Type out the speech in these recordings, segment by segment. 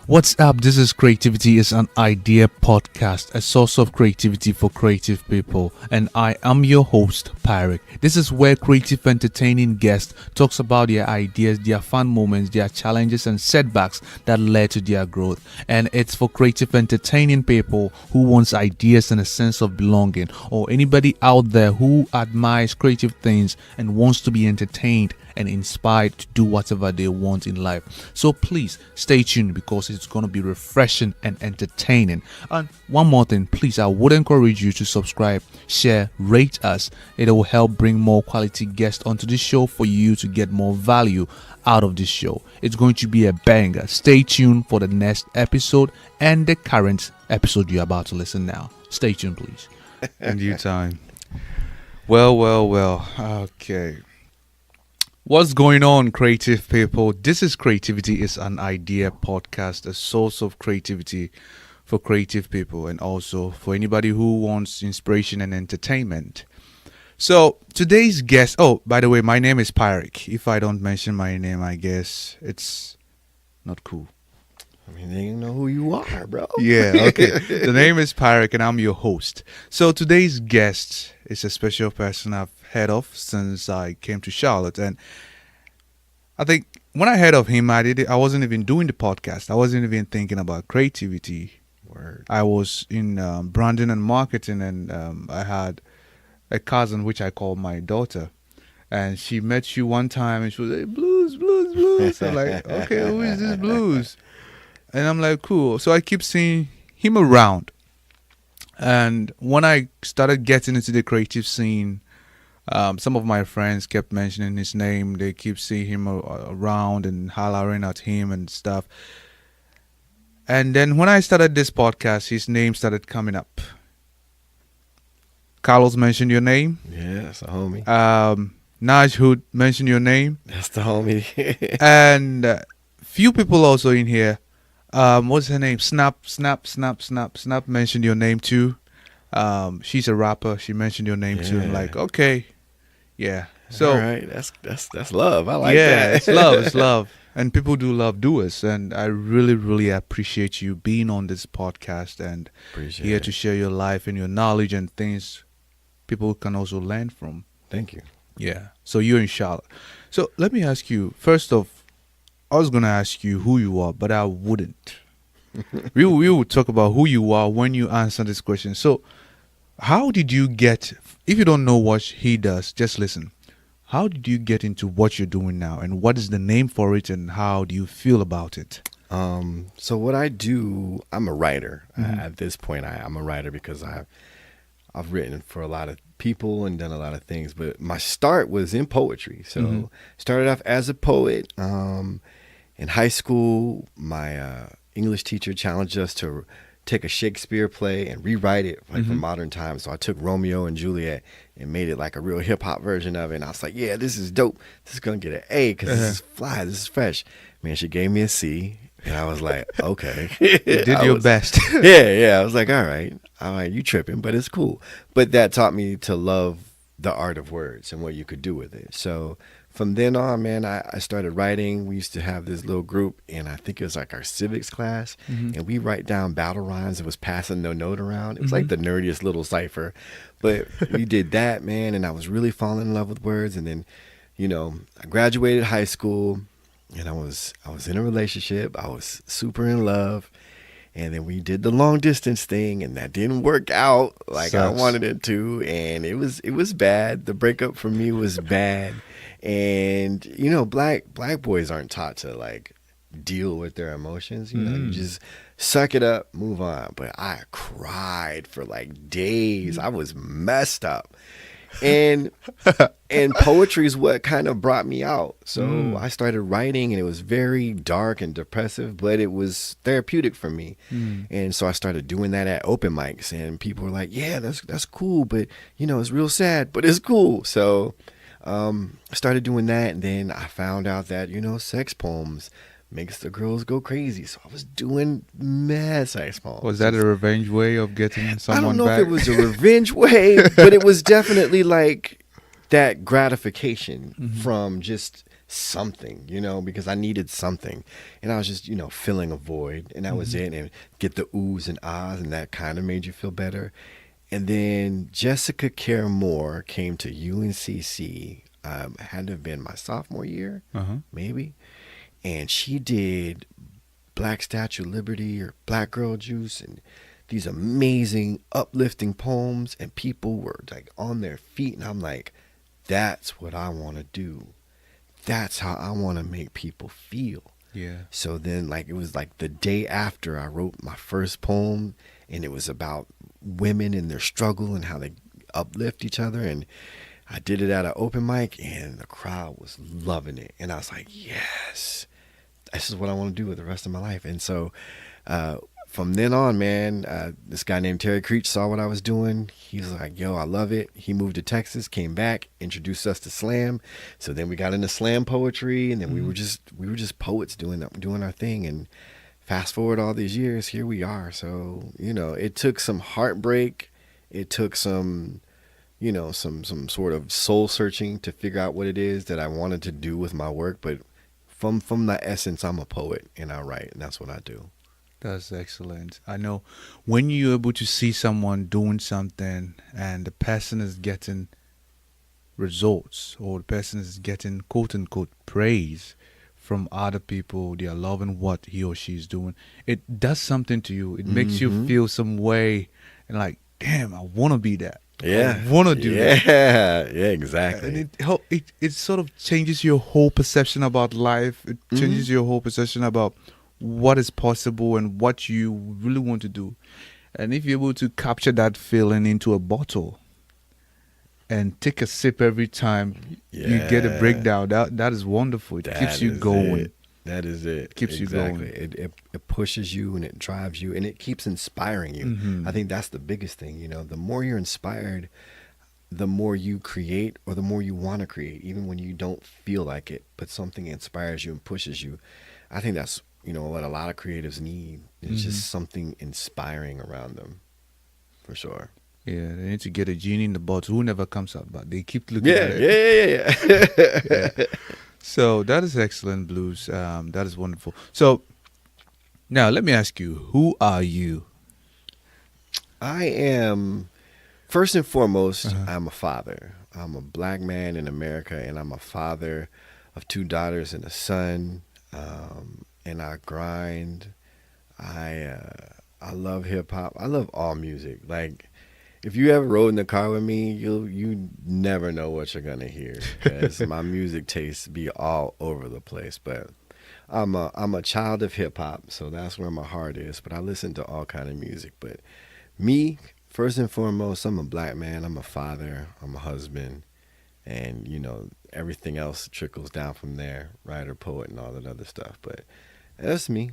What's up? This is Creativity is an Idea podcast, a source of creativity for creative people, and I am your host, Pyeric. This is where creative, entertaining guests talks about their ideas, their fun moments, their challenges and setbacks that led to their growth. And it's for creative, entertaining people who wants ideas and a sense of belonging, or anybody out there who admires creative things and wants to be entertained and inspired to do whatever they want in life. So please stay tuned because it's going to be refreshing and entertaining. And one more thing, please, I would encourage you to subscribe, share, rate us. It will help bring more quality guests onto the show for you to get more value out of this show. It's going to be a banger. Stay tuned for the next episode and the current episode you're about to listen now. Stay tuned, please. In due time. Well. Okay. What's going on, creative people? This is Creativity is an Idea podcast, a source of creativity for creative people and also for anybody who wants inspiration and entertainment. So today's guest, by the way, my name is Pyeric. If I don't mention my name, I guess it's not cool. I mean, they know who you are, bro. Yeah, okay. The name is Pyeric and I'm your host. So today's guest is a special person I've heard of since I came to Charlotte. And I think when I heard of him, I wasn't even doing the podcast. I wasn't even thinking about creativity. Word. I was in branding and marketing, and I had a cousin, which I call my daughter. And she met you one time and she was like, Bluz. I'm like, okay, who is this Bluz? And I'm like, cool. So I keep seeing him around. And when I started getting into the creative scene, some of my friends kept mentioning his name. They keep seeing him around and hollering at him and stuff. And then when I started this podcast, his name started coming up. Carlos mentioned your name. Yeah, that's the homie. Naj Hood mentioned your name. That's the homie. And few people also in here. What's her name? Snap mentioned your name too. She's a rapper. She mentioned your name too. I'm like, okay, yeah. So all right, that's love. I like that. It's It's love. And people do love doers. And I really appreciate you being on this podcast and here to share your life and your knowledge and things people can also learn from. Thank you. Yeah. So you're in Charlotte. So let me ask you, first off, I was going to ask you who you are, but I wouldn't. we will talk about who you are when you answer this question. So how did you get, if you don't know what he does, just listen. How did you get into what you're doing now, and what is the name for it, and how do you feel about it? So what I do, I'm a writer. At this point, I'm a writer because I've written for a lot of people and done a lot of things, but my start was in poetry. So started off as a poet. In high school, my English teacher challenged us to take a Shakespeare play and rewrite it for modern times. So I took Romeo and Juliet and made it like a real hip hop version of it. And I was like, yeah, this is dope. This is going to get an A because this is fly. This is fresh. Man, she gave me a C. And I was like, okay. You did your best. Yeah. I was like, all right, you tripping, but it's cool. But that taught me to love the art of words and what you could do with it. So from then on, man, I started writing. We used to have this little group, and I think it was like our civics class, and we write down battle rhymes. It was passing the note around. It was like the nerdiest little cipher. But we did that, man, and I was really falling in love with words. And then, I graduated high school, and I was in a relationship. I was super in love. And then we did the long distance thing, and that didn't work out like I wanted it to. And it was bad. The breakup for me was bad. And, black boys aren't taught to like deal with their emotions. You just suck it up, move on. But I cried for like days. I was messed up. And poetry is what kind of brought me out. So I started writing, and it was very dark and depressive, but it was therapeutic for me. And so I started doing that at open mics, and people were like, yeah, that's cool, but it's real sad, but it's cool. So I started doing that, and then I found out that sex poems makes the girls go crazy. So I was doing mad sex poems. Was that a revenge way of getting someone back? I don't know if it was a revenge way, but it was definitely like that gratification from just something, because I needed something. And I was just, filling a void, and that was it. And get the oohs and ahs, and that kind of made you feel better. And then Jessica Care Moore came to UNCC. Had to have been my sophomore year, maybe. And she did Black Statue of Liberty or Black Girl Juice and these amazing uplifting poems, and people were like on their feet, and I'm like, that's what I want to do. That's how I want to make people feel. Yeah. So then it was like the day after I wrote my first poem, and it was about women and their struggle and how they uplift each other, and I did it at an open mic, and the crowd was loving it. And I was like, yes, this is what I want to do with the rest of my life. And so from then on, man, this guy named Terry Creech saw what I was doing. He was like, yo, I love it. He moved to Texas, came back, introduced us to slam. So then we got into slam poetry, and then we were just poets doing our thing. And fast forward all these years, here we are. So, it took some heartbreak. It took some some sort of soul searching to figure out what it is that I wanted to do with my work. But from the essence, I'm a poet, and I write, and that's what I do. That's excellent. I know when you're able to see someone doing something and the person is getting results, or the person is getting quote unquote praise from other people, they are loving what he or she is doing, it does something to you. It makes you feel some way, and like, damn, I want to be that. Yeah. I want to do that. Yeah, exactly. And it sort of changes your whole perception about life. It changes your whole perception about what is possible and what you really want to do. And if you're able to capture that feeling into a bottle and take a sip every time you get a breakdown, that is wonderful. It keeps you going. That is it. Keeps you going. It pushes you, and it drives you, and it keeps inspiring you. I think that's the biggest thing. The more you're inspired, the more you create, or the more you want to create, even when you don't feel like it, but something inspires you and pushes you. I think that's what a lot of creatives need. It's just something inspiring around them, for sure. Yeah, they need to get a genie in the bottle who never comes out, but they keep looking at it. Yeah. So that is excellent, Bluz. That is wonderful. So now let me ask you, who are you? I am, first and foremost, I'm a father. I'm a black man in America, and I'm a father of 2 daughters and a son. And I grind. I love hip hop. I love all music. Like, if you ever rode in the car with me, you never know what you're gonna hear, because my music tastes be all over the place. But I'm a child of hip hop, so that's where my heart is. But I listen to all kind of music. But me, first and foremost, I'm a black man. I'm a father. I'm a husband, and everything else trickles down from there. Writer, poet, and all that other stuff. But that's me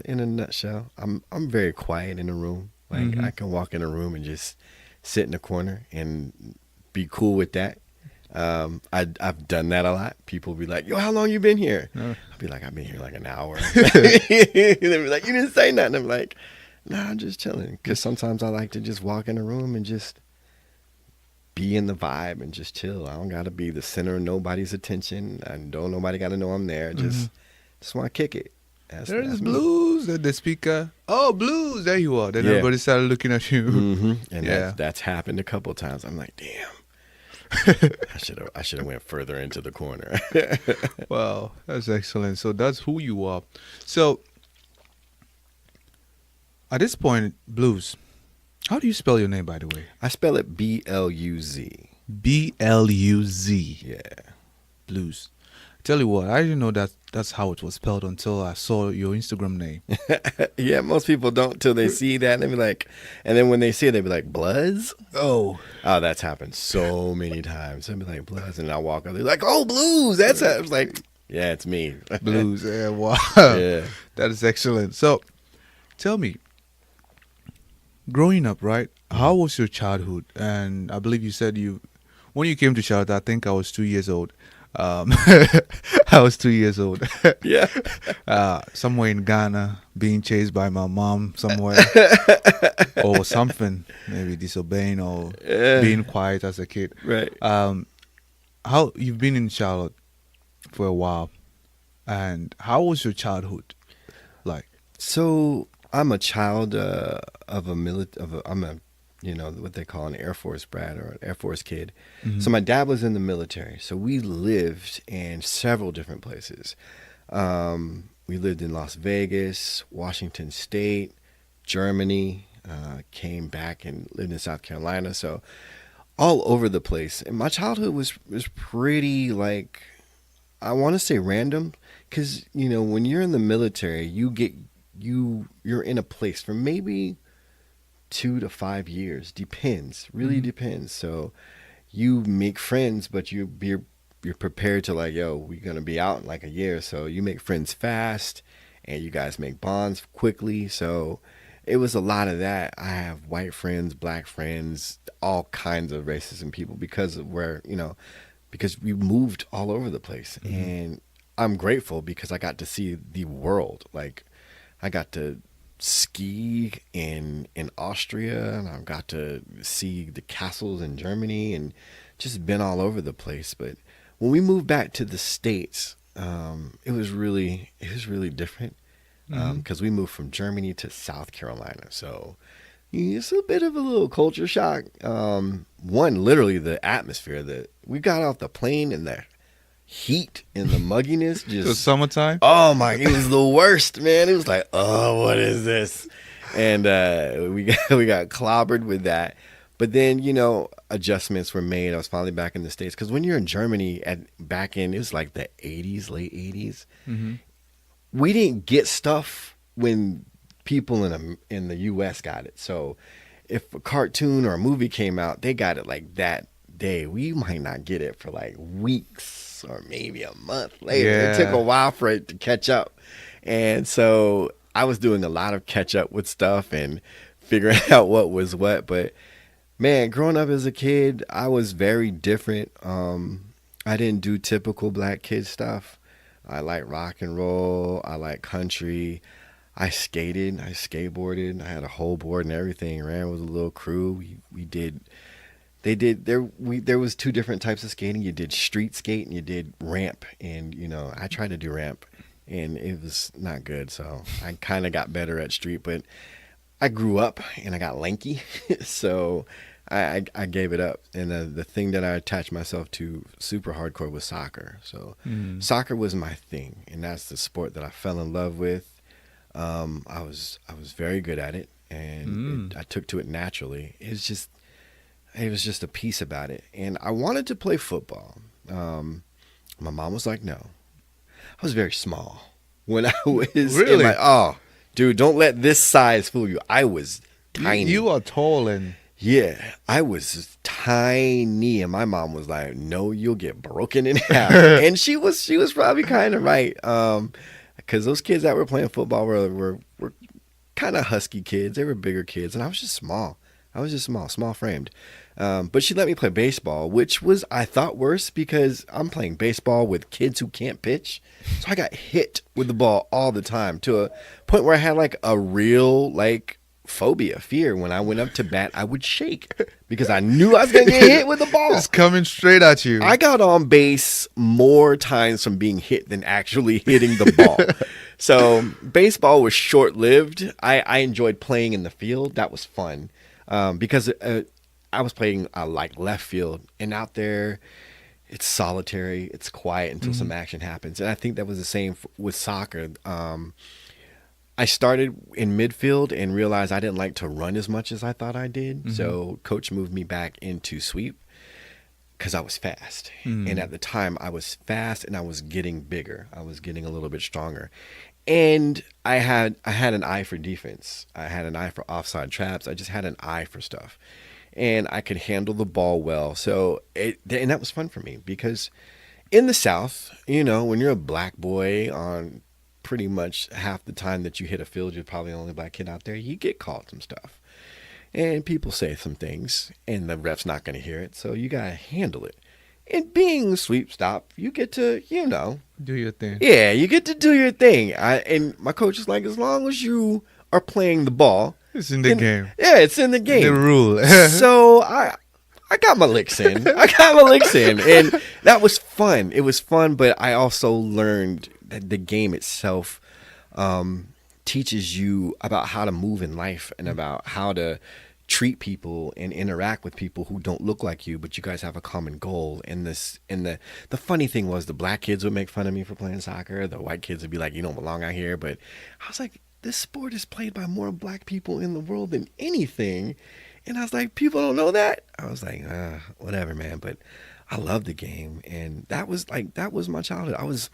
in a nutshell. I'm very quiet in a room. Like, I can walk in a room and just sit in the corner and be cool with that. I've done that a lot. People be like, yo, how long you been here? I'll be like, I've been here like an hour. They'll be like, you didn't say nothing. I'm like, nah, I'm just chilling. Because sometimes I like to just walk in a room and just be in the vibe and just chill. I don't got to be the center of nobody's attention. Nobody got to know I'm there. Just want to kick it. There's Bluz at the speaker. Oh, Bluz, there you are. Then everybody started looking at you. And that's happened a couple of times. I'm like, damn. I should have went further into the corner. Wow, that's excellent. So that's who you are. So at this point, Bluz, how do you spell your name, by the way? I spell it Bluz. Bluz. Yeah. Bluz. Tell you what, I didn't know that's how it was spelled until I saw your Instagram name. Yeah, most people don't till they see that, and they be like, and then when they see it, they be like, Bluz? Oh, that's happened so many times. I'd be like, Bluz, and I walk up, they're like, oh, Bluz, that's it. I was like, yeah, it's me. Bluz, yeah, wow. Yeah. That is excellent. So, tell me, growing up, right, how was your childhood? And I believe you said when you came to Charlotte, I think I was 2 years old. I was 2 years old. Yeah. Somewhere in Ghana, being chased by my mom somewhere, or something, maybe disobeying or being quiet as a kid. Right. How you've been in Charlotte? for a while. And how was your childhood like? So I'm a child of I'm a, what they call an Air Force brat or an Air Force kid. Mhm. So my dad was in the military. So we lived in several different places. We lived in Las Vegas, Washington State, Germany, came back and lived in South Carolina. So all over the place. And my childhood was pretty, like, I want to say random, because when you're in the military, you're in a place for maybe 2 to 5 years. Depends, really depends. So you make friends, but you're prepared to, like, yo, we're gonna be out in like a year. So you make friends fast, and you guys make bonds quickly. So it was a lot of that. I have white friends, black friends, all kinds of races and people, because of because we moved all over the place. And I'm grateful because I got to see the world. Like, I got to ski in Austria, and I got to see the castles in Germany, and just been all over the place. But when we moved back to the States, it was really different, because we moved from Germany to South Carolina. So it's a bit of a little culture shock. One, literally the atmosphere that we got off the plane, and the heat and the mugginess, It was just, summertime. oh my, it was the worst, man. It was like, oh, what is this? And we got clobbered with that. But then, adjustments were made. I was finally back in the States, because when you're in Germany back in, it was like the 80s, late 80s. We didn't get stuff when people in the U.S. got it. So if a cartoon or a movie came out, they got it like that day. We might not get it for like weeks or maybe a month later. Yeah. It took a while for it to catch up. And so I was doing a lot of catch up with stuff and figuring out what was what. But man, growing up as a kid, I was very different. I didn't do typical black kid stuff. I like rock and roll. I like country. I skated. I skateboarded. I had a whole board and everything. Ran with a little crew. There was 2 different types of skating. You did street skate and you did ramp. And, I tried to do ramp, and it was not good. So I kind of got better at street, but I grew up and I got lanky. So I gave it up. And the thing that I attached myself to super hardcore was soccer. So soccer was my thing. And that's the sport that I fell in love with. I was very good at it, and I took to it naturally. It was just a piece about it. And I wanted to play football. My mom was like, no. I was very small when I was Really? oh, dude, don't let this size fool you. I was tiny. You are tall and Yeah, I was tiny, and my mom was like, no, you'll get broken in half. And she was probably kind of right. Because those kids that were playing football were kind of husky kids. They were bigger kids, and I was just small. Small framed. But she let me play baseball, which was, I thought, worse, because I'm playing baseball with kids who can't pitch. So I got hit with the ball all the time, to a point where I had like a real fear. When I went up to bat, I would shake because I knew I was going to get hit with the ball. it's coming straight at you. I got on base more times from being hit than actually hitting the ball. So baseball was short-lived. I enjoyed playing in the field. That was fun, because I was playing like left field, and out there it's solitary. It's quiet until some action happens. And I think that was the same with soccer. I started in midfield and realized I didn't like to run as much as I thought I did. So coach moved me back into sweep because I was fast. And at the time I was fast, and I was getting bigger. I was getting a little bit stronger. And I had an eye for defense. I had an eye for offside traps. I just had an eye for stuff. And I could handle the ball well. So and that was fun for me, because in the South, when you're a black boy, on pretty much half the time that you hit a field, you're probably the only black kid out there, you get called some stuff. And people say some things, and the ref's not going to hear it, so you got to handle it. And being sweep stop, you get to, do your thing. Yeah, you get to do your thing. And my coach is like, as long as you are playing the ball. It's in the game. Yeah, it's in the game. The rule. So I got my licks in. And that was fun. It was fun, but I also learned that the game itself teaches you about how to move in life and about how to treat people and interact with people who don't look like you, but you guys have a common goal. And the funny thing was, the black kids would make fun of me for playing soccer. The white kids would be like, you don't belong out here. But I was like, this sport is played by more black people in the world than anything. And I was like, people don't know that? I was like, whatever, man. But I love the game. And that was my childhood. I was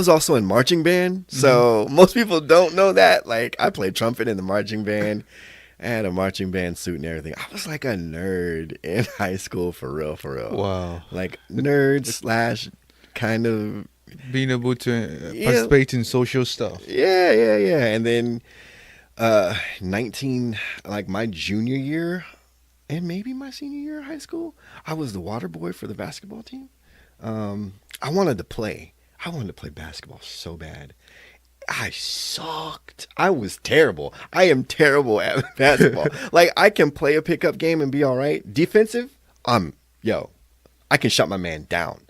also in marching band. So most people don't know that. Like, I played trumpet in the marching band. I had a marching band suit and everything. I was like a nerd in high school, for real. Wow. Like nerd / kind of being able to participate in social stuff. Yeah. And then 19, like my junior year and maybe my senior year of high school, I was the water boy for the basketball team. I wanted to play basketball so bad. I sucked. I was terrible. I am terrible at basketball. Like, I can play a pickup game and be all right. Defensive, I can shut my man down.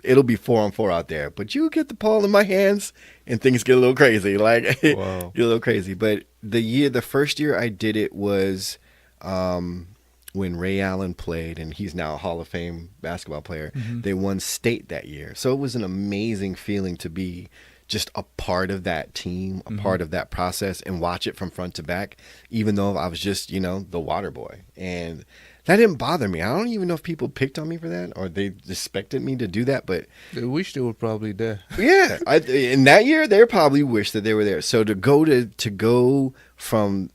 It'll be 4-on-4 out there. But you get the ball in my hands and things get a little crazy. Like, wow. Get a little crazy. But the first year I did it was when Ray Allen played, and he's now a Hall of Fame basketball player. They won state that year. So it was an amazing feeling to be just a part of that team, a part of that process, and watch it from front to back, even though I was just, the water boy. And that didn't bother me. I don't even know if people picked on me for that or they expected me to do that, but they wish they were probably there. Yeah. In that year, they probably wish that they were there. So to go from,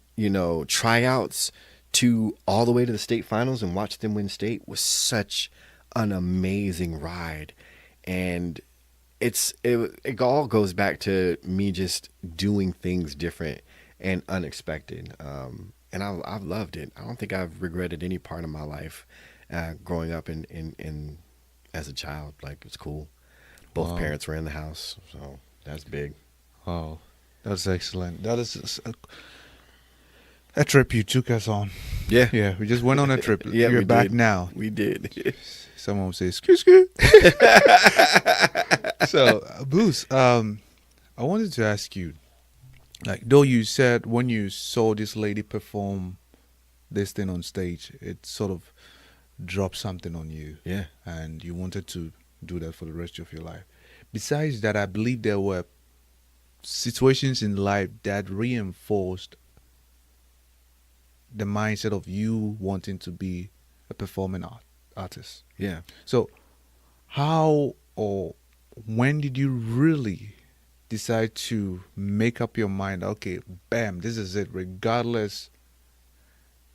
tryouts to all the way to the state finals and watch them win state was such an amazing ride. And it all goes back to me just doing things different and unexpected. And I've loved it. I don't think I've regretted any part of my life growing up in as a child. Like, it's cool. Both parents were in the house, so that's big. Wow, that's excellent. That is a trip you took us on. Yeah, we just went on a trip. Yeah, You're back did. now. We did. Someone would say, excuse. So, Bluz, I wanted to ask you, like, though you said when you saw this lady perform this thing on stage, it sort of dropped something on you. Yeah. And you wanted to do that for the rest of your life. Besides that, I believe there were situations in life that reinforced the mindset of you wanting to be a performing artist. Yeah. So how or when did you really decide to make up your mind, okay, bam, this is it, regardless,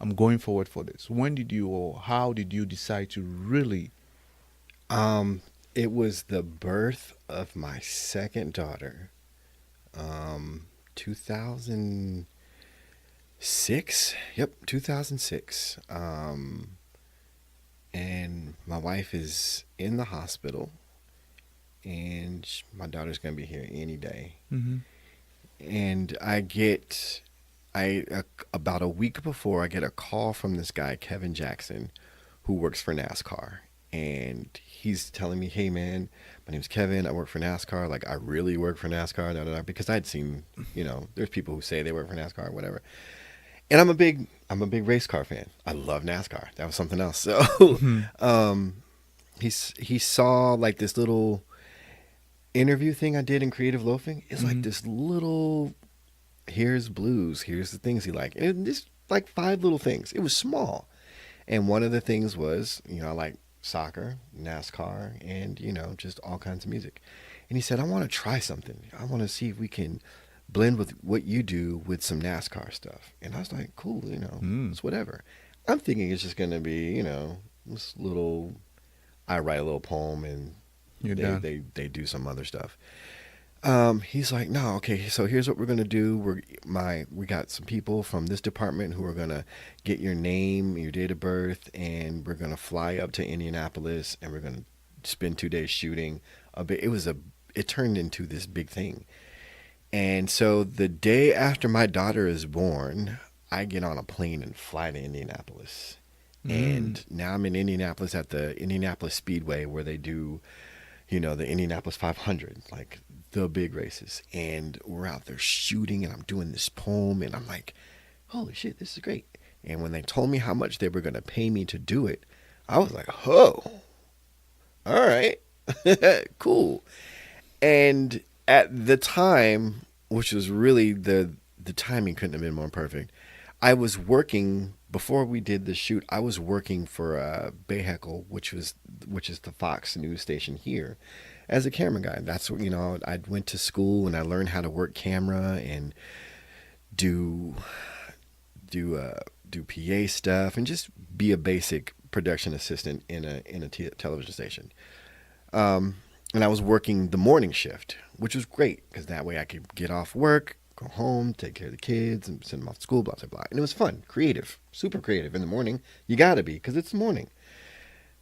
I'm going forward for this? When did you, or how did you decide to really? It was the birth of my second daughter, 2006. Yep, 2006. And my wife is in the hospital, and my daughter's going to be here any day. And about a week before, I get a call from this guy, Kevin Jackson, who works for NASCAR. And he's telling me, hey, man, my name's Kevin. I work for NASCAR. Like, I really work for NASCAR, because I'd seen, there's people who say they work for NASCAR or whatever. And I'm a big race car fan. I love NASCAR. That was something else. So he saw like this little interview thing I did in Creative Loafing. It's like this little, here's Bluz, here's the things he liked. And just like 5 little things. It was small. And one of the things was, I like soccer, NASCAR, and, just all kinds of music. And he said, I want to try something. I want to see if we can blend with what you do with some NASCAR stuff. And I was like, cool, it's whatever. I'm thinking it's just going to be, this little, I write a little poem and they do some other stuff. He's like, no, okay, so here's what we're going to do. We got some people from this department who are going to get your name, your date of birth, and we're going to fly up to Indianapolis and we're going to spend 2 days shooting a bit. It turned into this big thing. And so the day after my daughter is born, I get on a plane and fly to Indianapolis. And now I'm in Indianapolis at the Indianapolis Speedway where they do, the Indianapolis 500, like the big races. And we're out there shooting and I'm doing this poem and I'm like, holy shit, this is great. And when they told me how much they were going to pay me to do it, I was like, oh, all right, cool. And at the time, which was really the timing couldn't have been more perfect, I was working, before we did the shoot, I was working for Bay Heckle, which is the Fox news station here, as a camera guy. That's what, I went to school and I learned how to work camera and do PA stuff and just be a basic production assistant in a television station. And I was working the morning shift, which was great because that way I could get off work, go home, take care of the kids, and send them off to school, blah, blah, blah. And it was fun, creative, super creative in the morning. You got to be because it's the morning.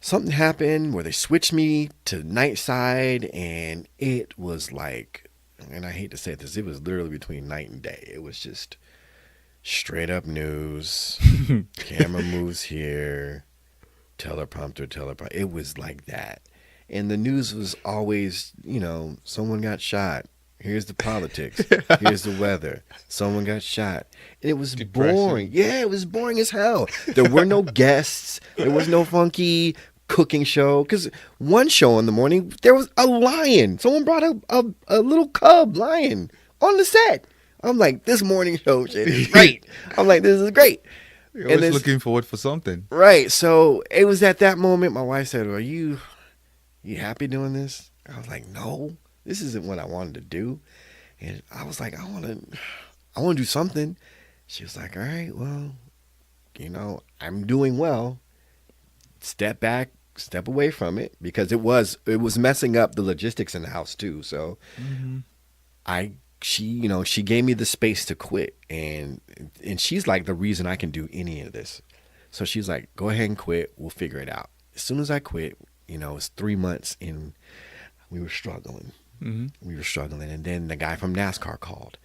Something happened where they switched me to night side, and it was like, and I hate to say this, it was literally between night and day. It was just straight up news, camera moves here, teleprompter. It was like that. And the news was always, someone got shot. Here's the politics. Here's the weather. Someone got shot. And it was boring. Yeah, it was boring as hell. There were no guests. There was no funky cooking show. Because one show in the morning, there was a lion. Someone brought a little cub lion on the set. I'm like, this morning show shit is great. I'm like, this is great. You're always looking forward for something. Right. So it was at that moment my wife said, are you happy doing this? I was like, no, this isn't what I wanted to do. And I was like, I want to do something. She was like, all right, well, I'm doing well. Step back, step away from it, because it was messing up the logistics in the house too. So she gave me the space to quit, and she's like the reason I can do any of this. So she's like, go ahead and quit. We'll figure it out. As soon as I quit, it's 3 months and we were struggling. We were struggling. And then the guy from NASCAR called.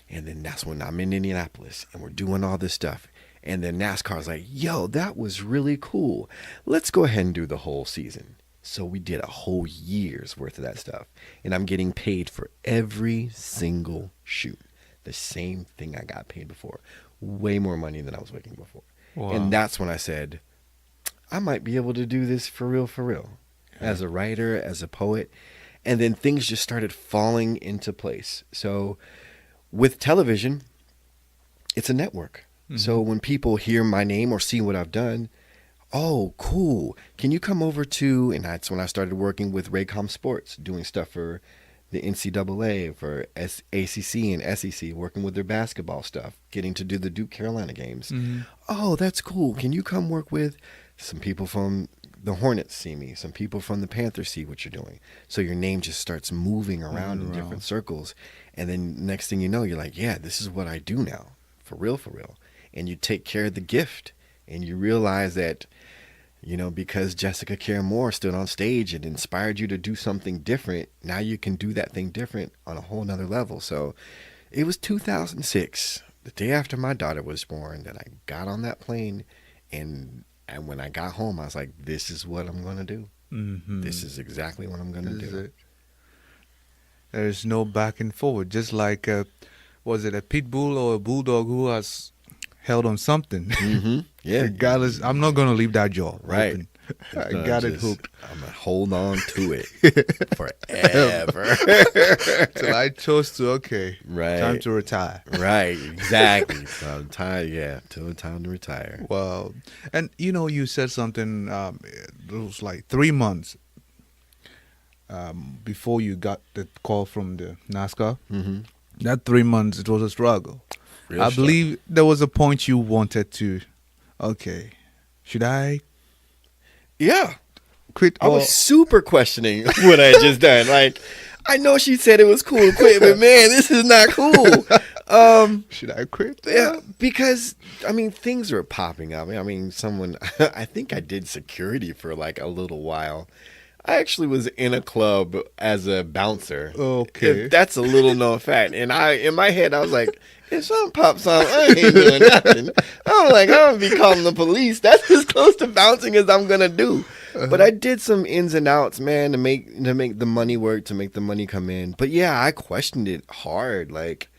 And then that's when I'm in Indianapolis and we're doing all this stuff. And then NASCAR's like, yo, that was really cool. Let's go ahead and do the whole season. So we did a whole year's worth of that stuff. And I'm getting paid for every single shoot. The same thing I got paid before. Way more money than I was making before. Wow. And that's when I said, I might be able to do this for real. As a writer, as a poet. And then things just started falling into place. So with television, it's a network. So when people hear my name or see what I've done, oh, cool. Can you come over to, and that's when I started working with Raycom Sports, doing stuff for the NCAA, for ACC and SEC, working with their basketball stuff, getting to do the Duke Carolina games. Oh, that's cool. Can you come work with some people from the Hornets see me, some people from the Panthers see what you're doing. So your name just starts moving around in different circles. And then next thing you know, you're like, yeah, this is what I do now. For real. And you take care of the gift. And you realize that, because Jessica Care Moore stood on stage and inspired you to do something different, now you can do that thing different on a whole nother level. So it was 2006, the day after my daughter was born, that I got on that plane. And when I got home, I was like, this is what I'm going to do. This is exactly what I'm going to do. It. There's no back and forward. Just like, was it a pit bull or a bulldog who has held on something? Yeah. Regardless, I'm not going to leave that jaw right open. I got it hooked. I'm going to hold on to it forever. Till I chose to, time to retire. Right, exactly. So till time to retire. Wow. And, you said something, it was like 3 months before you got the call from the NASCAR. That 3 months, it was a struggle. I believe there was a point you wanted to, should I? Yeah. Quit? I was super questioning what I had just done. Like, I know she said it was cool to quit, but man, this is not cool. Should I quit? Yeah, because, things were popping up. I think I did security for like a little while. I actually was in a club as a bouncer. Okay. If that's a little known fact. And in my head, I was like, if something pops on, I ain't doing nothing. I'm like, I'm gonna be calling the police. That's as close to bouncing as I'm gonna do. But I did some ins and outs, man, to make the money work, to make the money come in. But yeah, I questioned it hard. Like,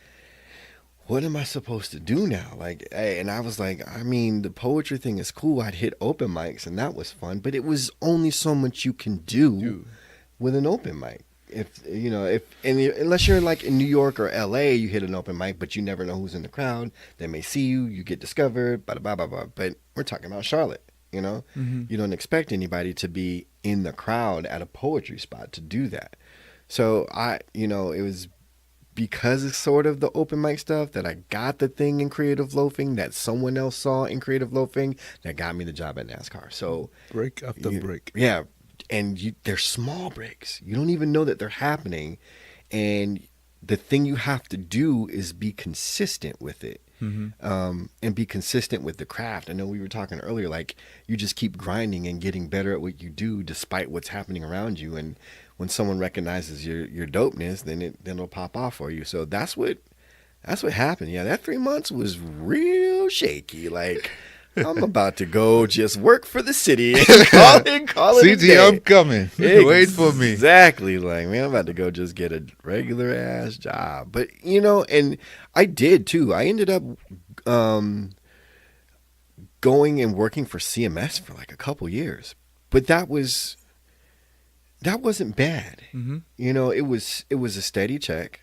what am I supposed to do now? Like, and I was like, I mean, the poetry thing is cool. I'd hit open mics and that was fun, but it was only so much you can do with an open mic. Unless you're like in New York or LA, you hit an open mic, but you never know who's in the crowd. They may see you, you get discovered, blah, blah, blah, blah. But we're talking about Charlotte, you know? Mm-hmm. You don't expect anybody to be in the crowd at a poetry spot to do that. So it was because it's sort of the open mic stuff that I got the thing in creative loafing that someone else saw in creative loafing that got me the job at NASCAR. So break after break. Yeah. And they're small breaks. You don't even know that they're happening. And the thing you have to do is be consistent with it. Mm-hmm. And be consistent with the craft. I know we were talking earlier, like you just keep grinding and getting better at what you do despite what's happening around you. And when someone recognizes your dopeness, then it'll pop off for you. So that's what happened. Yeah, that 3 months was real shaky. Like, I'm about to go just work for the city and call it a day. I'm coming. Wait for me. Exactly. Like, man, I'm about to go just get a regular ass job. But, and I did too. I ended up going and working for CMS for like a couple years. But that wasn't bad. Mm-hmm. It was a steady check.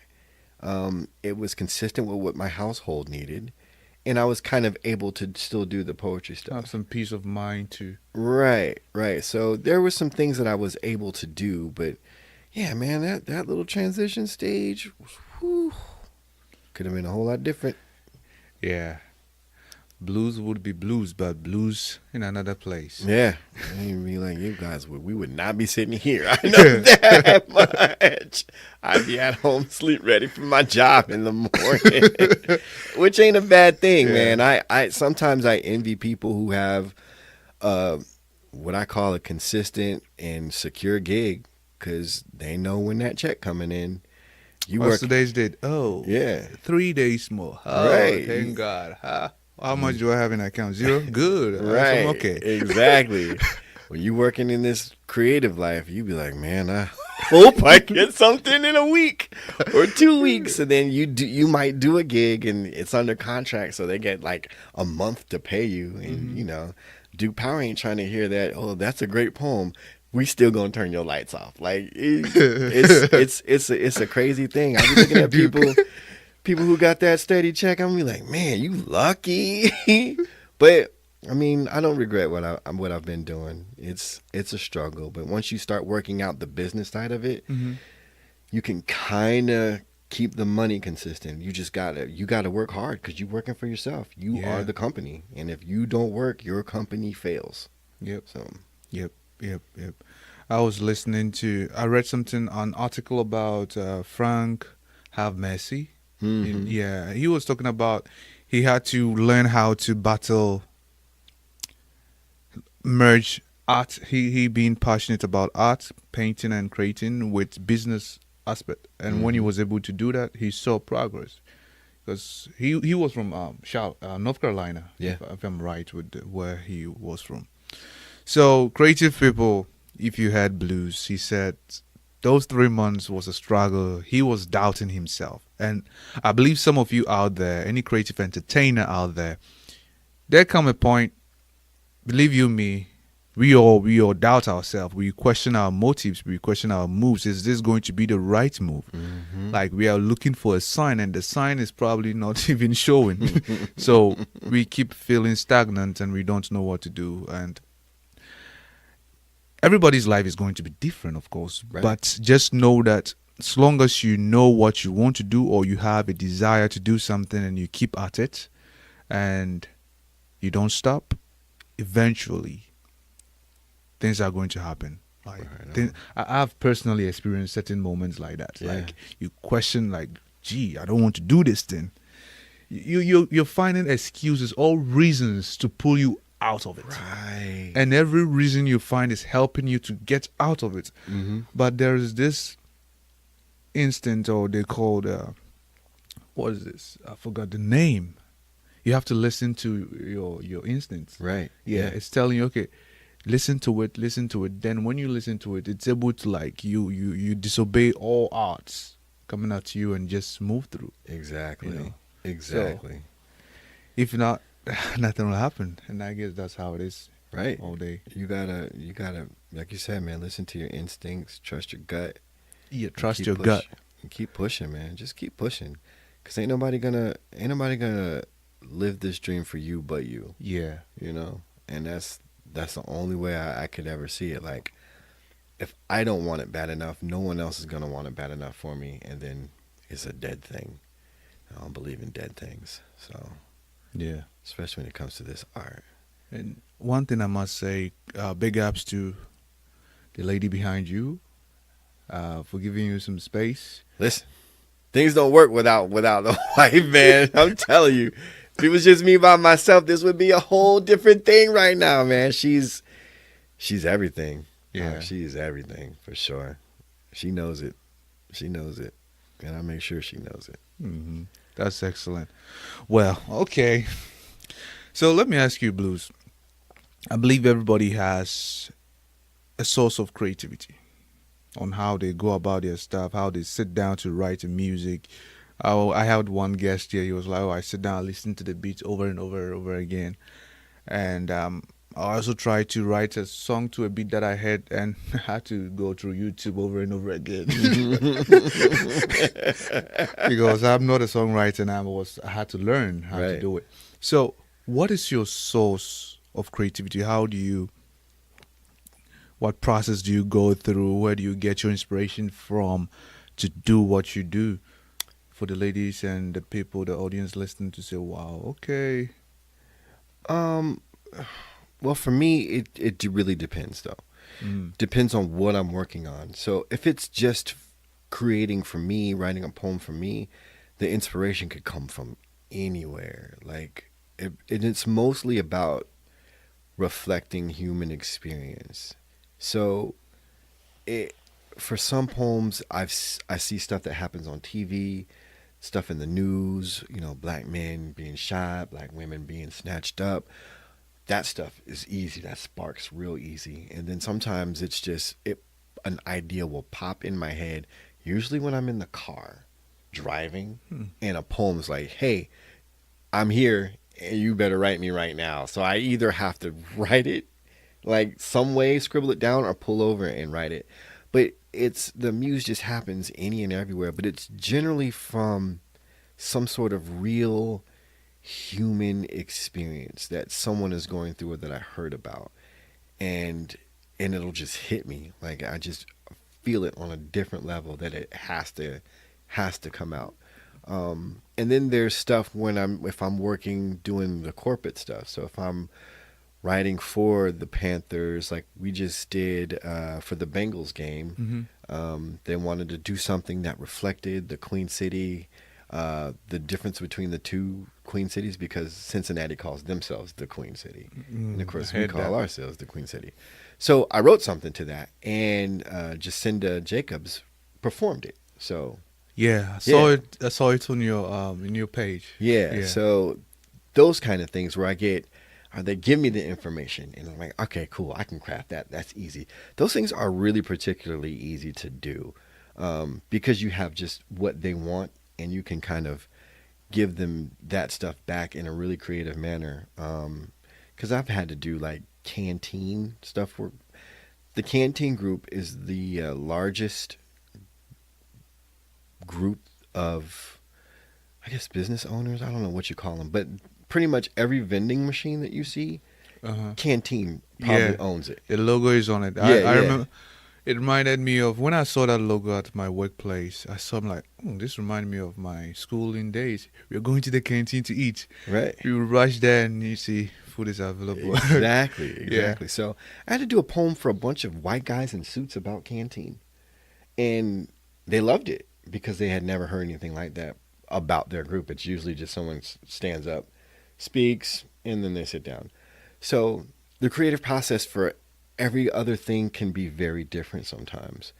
It was consistent with what my household needed. And I was kind of able to still do the poetry stuff. Have some peace of mind too. Right. So there were some things that I was able to do, but yeah, man, that little transition stage, could have been a whole lot different. Yeah. Blues would be blues, but blues in another place. Yeah. I'd be like, you guys, we would not be sitting here. I know that much. I'd be at home, sleep ready for my job in the morning, which ain't a bad thing, man. I sometimes I envy people who have what I call a consistent and secure gig because they know when that check coming in. What's today's date? Oh, yeah, 3 days more. Oh, right. Thank God. How much do I have in account? 0? Good. Right. I'm okay. Exactly. When you working in this creative life, you be like, man, I hope I get something in a week or 2 weeks. And then you might do a gig and it's under contract, so they get like a month to pay you. And Duke Power ain't trying to hear that. Oh, that's a great poem. We still gonna turn your lights off. Like it's a crazy thing. I be looking at people who got that steady check. I'm gonna be like, man, you lucky. But I mean, I don't regret what I've been doing. It's a struggle, but once you start working out the business side of it, you can kind of keep the money consistent. You just gotta work hard because you're working for yourself. You are the company, and if you don't work, your company fails. Yep. So. Yep. I read an article about Frank Have Mercy. Mm-hmm. He was talking about he had to learn how to merge art. He being passionate about art, painting and creating with business aspect. And when he was able to do that, he saw progress. Because he was from North Carolina, if I'm right with where he was from. So creative people, if you had Bluz, he said those 3 months was a struggle. He was doubting himself. And I believe some of you out there, any creative entertainer out there come a point, believe you me, we all doubt ourselves. We question our motives. We question our moves. Is this going to be the right move? Mm-hmm. Like we are looking for a sign and the sign is probably not even showing. So we keep feeling stagnant and we don't know what to do. And everybody's life is going to be different, of course, but just know that as long as you know what you want to do or you have a desire to do something and you keep at it and you don't stop, eventually things are going to happen. I've personally experienced certain moments like that. Yeah. Like you question, like, gee, I don't want to do this thing. You're finding excuses or reasons to pull you out of it. Right. And every reason you find is helping you to get out of it. Mm-hmm. But there is this instant, or they called, what is this? I forgot the name. You have to listen to your instincts. Right. Yeah, it's telling you, okay, listen to it. Then when you listen to it, it's able to, like, you disobey all odds coming at you and just move through. Exactly. You know? Exactly. If not, nothing will happen. And I guess that's how it is. Right. All day. You gotta, like you said, man, listen to your instincts, trust your gut. Yeah, trust Keep your push- gut. And keep pushing, man. Just keep pushing. Cause ain't nobody gonna live this dream for you but you. Yeah. You know? And that's the only way I could ever see it. Like, if I don't want it bad enough, no one else is gonna want it bad enough for me, and then it's a dead thing. I don't believe in dead things. So Yeah. especially when it comes to this art. And one thing I must say, big ups to the lady behind you for giving you some space. Listen, things don't work without the wife, man. I'm telling you. If it was just me by myself, this would be a whole different thing right now, man. She's everything. Yeah. She is everything for sure. She knows it. And I make sure she knows it. Mm-hmm. That's excellent. Well, okay. So let me ask you, Bluz. I believe everybody has a source of creativity on how they go about their stuff, how they sit down to write the music. I had one guest here. He was like, I sit down, listen to the beats over and over and over again. And I also tried to write a song to a beat that I heard, and I had to go through YouTube over and over again. Because I'm not a songwriter, and I had to learn how to do it. So what is your source of creativity? What process do you go through? Where do you get your inspiration from to do what you do? For the ladies and the people, the audience listening, to say, wow, okay. Well, for me, it really depends, though. Depends on what I'm working on. So if it's just creating for me, writing a poem for me, the inspiration could come from anywhere. Like, it's mostly about reflecting human experience. So for some poems, I see stuff that happens on TV, stuff in the news, black men being shot, black women being snatched up. That stuff is easy. That sparks real easy. And then sometimes it's just an idea will pop in my head, usually when I'm in the car driving, and a poem's like, hey, I'm here and you better write me right now. So I either have to write it, like some way, scribble it down, or pull over and write it. But the muse just happens any and everywhere, but it's generally from some sort of real human experience that someone is going through or that I heard about. And it'll just hit me. Like, I just feel it on a different level that it has to come out. And then there's stuff if I'm working doing the corporate stuff. So if I'm writing for the Panthers, like we just did for the Bengals game, they wanted to do something that reflected the Queen City, the difference between the two Queen Cities, because Cincinnati calls themselves the Queen City. And of course we call ourselves the Queen City. So I wrote something to that, and Jacinda Jacobs performed it. So yeah, I saw it on your in your page. Yeah. So those kind of things where they give me the information and I'm like, okay, cool, I can craft that. That's easy. Those things are really particularly easy to do because you have just what they want and you can kind of give them that stuff back in a really creative manner. Because I've had to do like canteen stuff. The canteen group is the largest group of, I guess, business owners. I don't know what you call them, but pretty much every vending machine that you see, Canteen probably owns it. The logo is on it. I remember. It reminded me of when I saw that logo at my workplace. I saw, I'm like, this reminded me of my schooling days. We were going to the canteen to eat. Right. You rush there and you see food is available. Exactly. Yeah. So I had to do a poem for a bunch of white guys in suits about canteen. And they loved it because they had never heard anything like that about their group. It's usually just someone stands up, speaks, and then they sit down. So the creative process for every other thing can be very different sometimes.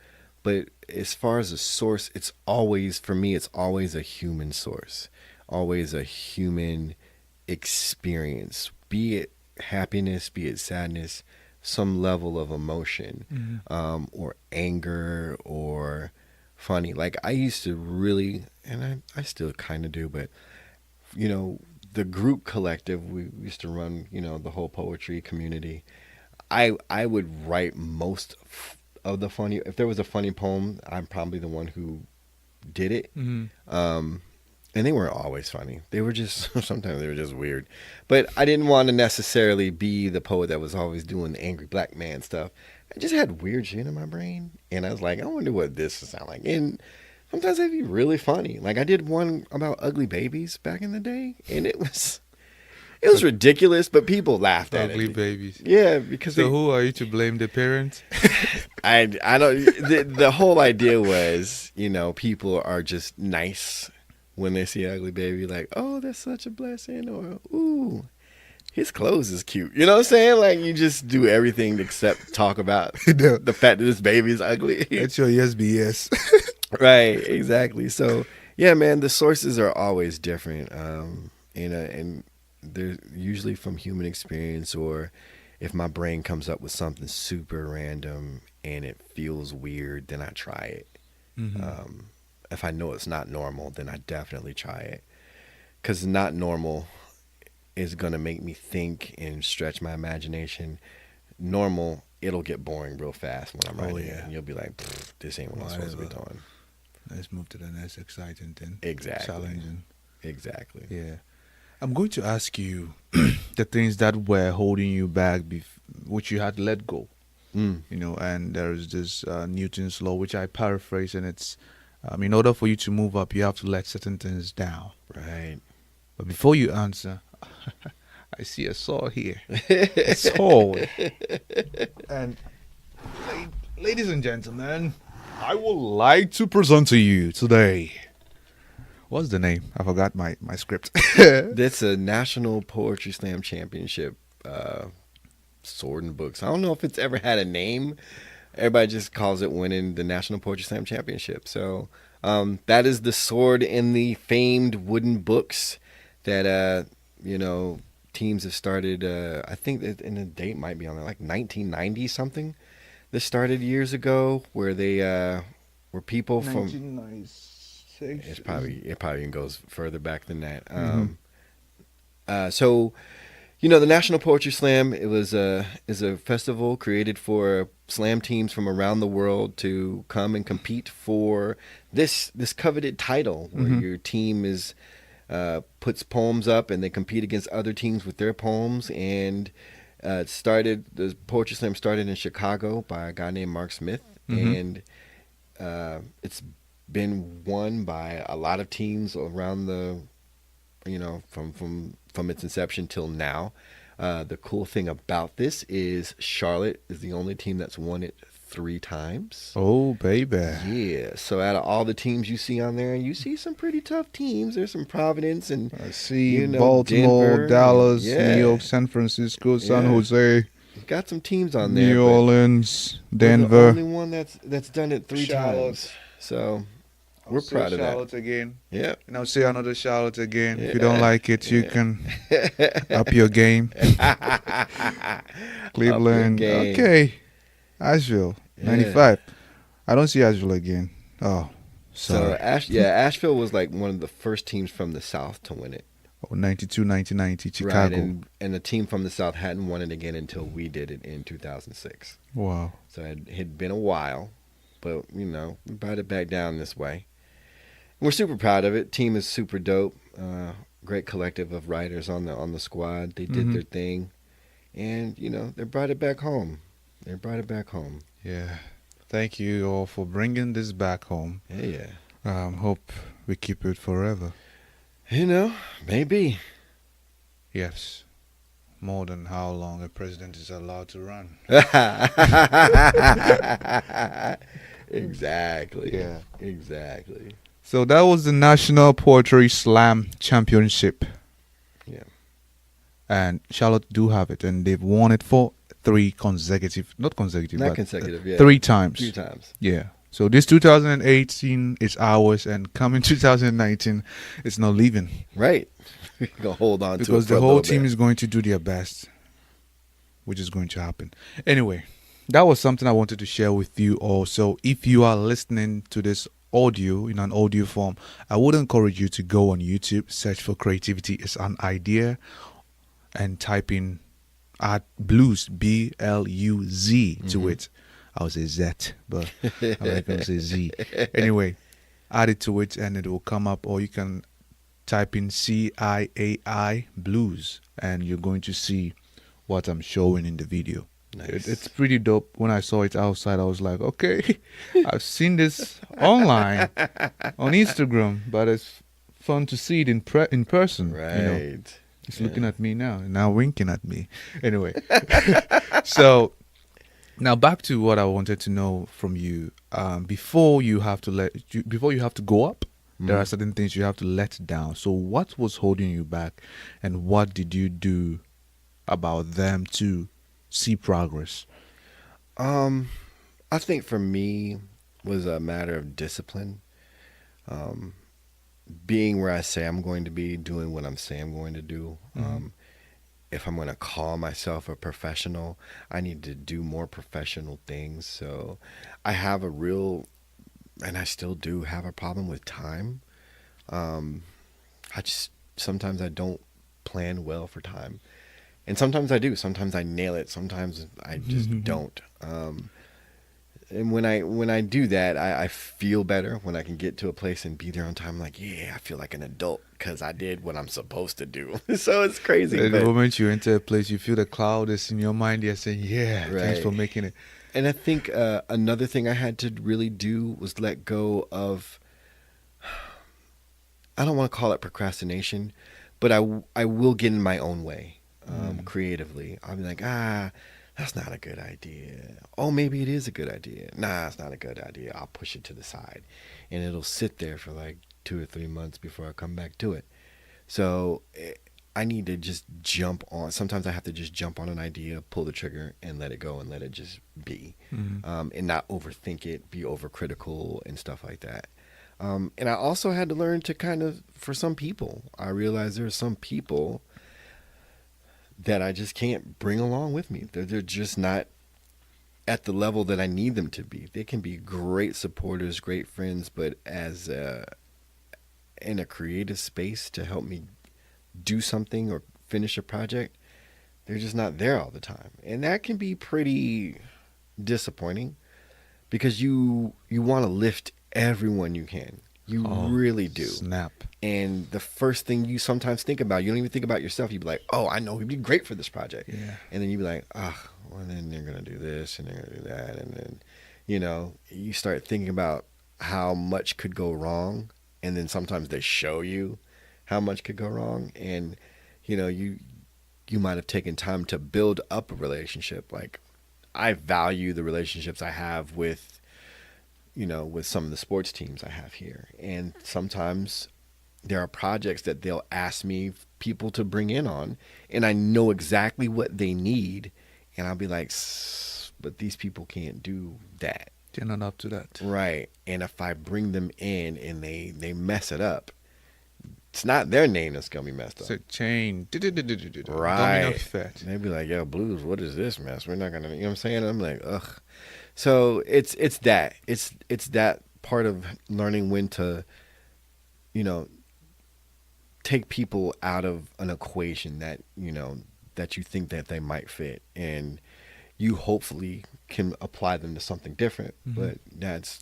But as far as a source, it's always, for me, it's always a human source, always a human experience, be it happiness, be it sadness, some level of emotion, or anger or funny. Like I used to really, and I still kind of do, but the group collective, we used to run, the whole poetry community. I would write most of the funny. If there was a funny poem, I'm probably the one who did it. And they weren't always funny. They were just, sometimes they were just weird. But I didn't want to necessarily be the poet that was always doing the angry black man stuff. I just had weird shit in my brain. And I was like, I wonder what this would sound like. And sometimes it'd be really funny. Like I did one about ugly babies back in the day. And it was ridiculous, but people laughed at it. Ugly babies. Yeah, because So who are you to blame, the parents? I don't. The whole idea was, people are just nice when they see an ugly baby, like, oh, that's such a blessing, or ooh, his clothes is cute. You know what I'm saying? Like you just do everything except talk about the fact that this baby is ugly. That's your yes be yes. Right, exactly. So yeah, man, the sources are always different, and they're usually from human experience, or if my brain comes up with something super random and it feels weird, then I try it. If I know it's not normal, then I definitely try it. Because not normal is going to make me think and stretch my imagination. Normal, it'll get boring real fast when I'm writing it. And you'll be like, this ain't what I'm supposed to be doing. Let's move to the next exciting thing. Exactly. Challenging. Exactly. Yeah. I'm going to ask you the things that were holding you back, which you had let go. And there's this Newton's law, which I paraphrase, and it's, in order for you to move up, you have to let certain things down. Right. But before you answer, I see a saw here. A sword. And ladies and gentlemen, I would like to present to you today. What's the name? I forgot my script. That's a National Poetry Slam Championship sword and books. I don't know if it's ever had a name. Everybody just calls it winning the National Poetry Slam Championship. So that is the sword in the famed wooden books that, teams have started. I think that in the date might be on there, like 1990 something. This started years ago where they were people from... 1996. It probably even goes further back than that. So... the National Poetry Slam is a festival created for slam teams from around the world to come and compete for this coveted title, where your team is puts poems up and they compete against other teams with their poems. And the Poetry Slam started in Chicago by a guy named Mark Smith, and it's been won by a lot of teams around the, from its inception till now. The cool thing about this is Charlotte is the only team that's won it 3 times. Oh, baby. Yeah. So out of all the teams you see on there, you see some pretty tough teams. There's some Providence and I see Baltimore, Denver, Dallas, New York, San Francisco, San Jose. You've got some teams on there. New Orleans, Denver. We're the only one that's done it 3 times. So we're proud of that. Charlotte again. Yeah. And I'll say another Charlotte again. Yeah. If you don't like it, you can up your game. Cleveland. game. Okay. Asheville. 95. I don't see Asheville again. Oh, sorry. So Asheville was like one of the first teams from the South to win it. Oh, 92, 1990, Chicago. Right, and the team from the South hadn't won it again until we did it in 2006. Wow. So it had been a while, but, we brought it back down this way. We're super proud of it. Team is super dope. Great collective of writers on the squad. They did their thing, and they brought it back home. Yeah. Thank you all for bringing this back home. Yeah. Hope we keep it forever. Maybe. Yes. More than how long a president is allowed to run. Exactly. Yeah. Exactly. So that was the National Poetry Slam Championship. Yeah. and Charlotte do have it, and they've won it for not consecutive, Not but consecutive, yeah. 3 times. 3 times. Yeah. So this 2018 is ours, and coming 2019, it's not leaving. Right. We're going to hold on to it Because for the a whole little team bit. is going to do their best, which is going to happen. Anyway, that was something I wanted to share with you also. If you are listening to this audio in an audio form, I would encourage you to go on YouTube, search for Creativity is an Idea, and type in at Bluz, Bluz to it. I would say Z, but I'm not going to say Z. Anyway, add it to it and it will come up, or you can type in CIAI Bluz and you're going to see what I'm showing in the video. Nice. It's pretty dope. When I saw it outside, I was like, okay, I've seen this online on Instagram, but it's fun to see it in person. Right. You know, it's looking at me now winking at me. Anyway, so now back to what I wanted to know from you. Before you have to go up, there are certain things you have to let down. So what was holding you back, and what did you do about them to see progress? I think for me was a matter of discipline. Being where I say I'm going to be, doing what I'm saying I'm going to do. If I'm going to call myself a professional, I need to do more professional things. So I have and I still do have a problem with time. Sometimes I don't plan well for time. And sometimes I do. Sometimes I nail it. Sometimes I just don't. And when I do that, I feel better when I can get to a place and be there on time. I'm like, yeah, I feel like an adult because I did what I'm supposed to do. So it's crazy. The moment you enter a place, you feel the cloud is in your mind. You're saying, yeah, Right. thanks for making it. And I think another thing I had to really do was let go of, I don't want to call it procrastination, but I will get in my own way creatively. I'll be like, that's not a good idea. Oh, maybe it is a good idea. Nah, it's not a good idea. I'll push it to the side. And it'll sit there for like 2 or 3 months before I come back to it. So I need to just jump on. Sometimes I have to just jump on an idea, pull the trigger, and let it go and let it just be. And not overthink it, be overcritical and stuff like that. And I also had to learn to kind of, for some people, I realized there are some people that I just can't bring along with me. They're just not at the level that I need them to be. They can be great supporters, great friends, but as in a creative space to help me do something or finish a project, they're just not there all the time. And that can be pretty disappointing because you want to lift everyone you can. You really do. Snap. And the first thing you sometimes think about, you don't even think about yourself. You be like, oh, I know he'd be great for this project. Yeah. And then you be like, well, then they're going to do this and they're going to do that. And then, you start thinking about how much could go wrong. And then sometimes they show you how much could go wrong. And, you might have taken time to build up a relationship. Like, I value the relationships I have with some of the sports teams I have here. And sometimes there are projects that they'll ask me people to bring in on, and I know exactly what they need. And I'll be like, but these people can't do that. They're not up to that. Right. And if I bring them in and they mess it up, it's not their name that's going to be messed up. It's a chain. Right. Domino effect. And they'd be like, yo, Bluz, what is this mess? We're not going to, you know what I'm saying? And I'm like, ugh. So it's that. It's that part of learning when to, take people out of an equation that, that you think that they might fit. And you hopefully can apply them to something different. But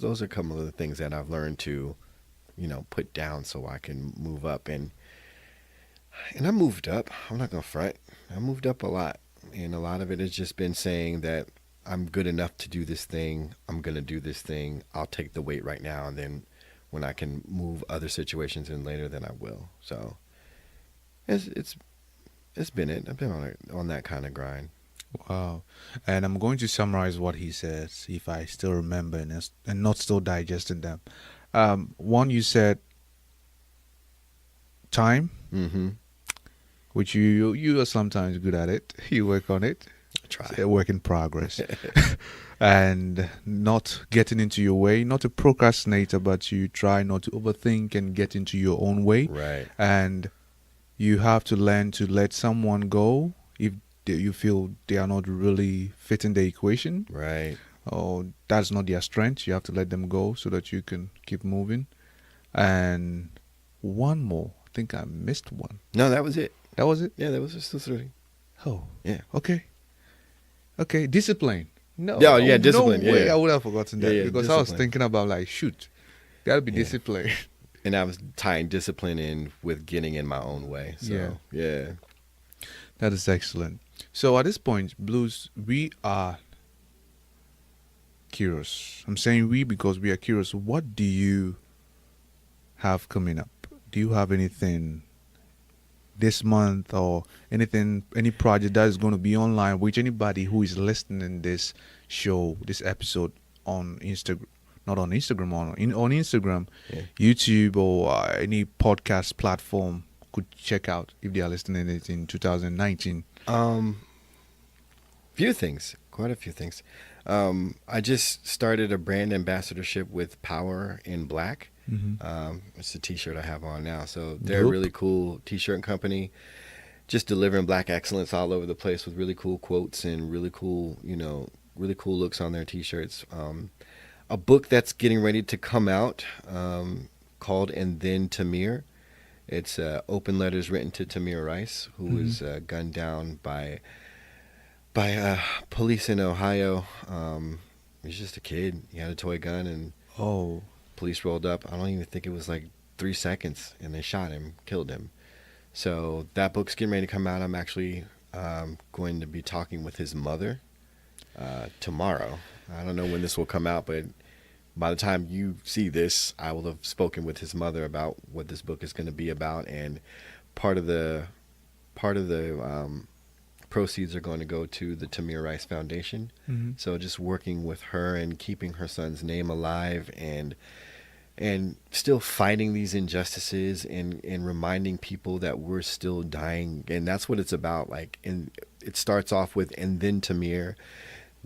those are a couple of the things that I've learned to, put down so I can move up. And I moved up. I'm not going to front. I moved up a lot. And a lot of it has just been saying that I'm good enough to do this thing. I'm going to do this thing. I'll take the weight right now. And then when I can move other situations in later, then I will. So it's been it. I've been on that kind of grind. Wow. And I'm going to summarize what he says, if I still remember and not still digesting them. One, you said time. which you are sometimes good at it. You work on it. Try. It's a work in progress. And not getting into your way, not a procrastinator, but you try not to overthink and get into your own way. Right. And you have to learn to let someone go if you feel they are not really fitting the equation, Right. or that's not their strength. You have to let them go so that you can keep moving. And one more. I think I missed one. No, that was it. That was it? Yeah, that was just the three. Oh, Yeah. Okay. Discipline. No. Yeah, yeah, discipline, No way yeah. I would have forgotten that, Yeah, because I was discipline. thinking about like, shoot, gotta be disciplined. And I was tying discipline in with getting in my own way. So, yeah. That is excellent. So at this point, Bluz, we are curious. I'm saying we because we are curious. What do you have coming up? Do you have anything this month or anything, any project that is going to be online, which anybody who is listening this show, this episode on Instagram, not on Instagram, on Instagram, YouTube, or any podcast platform could check out if they are listening it in 2019? Few things, quite a few things. I just started a brand ambassadorship with Power in Black. It's a t-shirt I have on now. So they're a really cool t-shirt company, just delivering Black excellence all over the place with really cool quotes and really cool looks on their t-shirts. A book that's getting ready to come out called And Then Tamir. It's open letters written to Tamir Rice, who was gunned down by police in Ohio. He's just a kid. He had a toy gun, and police rolled up. I don't even think it was like 3 seconds, and they shot him, killed him. So that book's getting ready to come out. I'm actually going to be talking with his mother tomorrow. I don't know when this will come out, but by the time you see this, I will have spoken with his mother about what this book is going to be about, and part of the proceeds are going to go to the Tamir Rice Foundation. So just working with her and keeping her son's name alive, and still fighting these injustices, and reminding people that we're still dying. And that's what it's about. Like, and it starts off with, and then Tamir,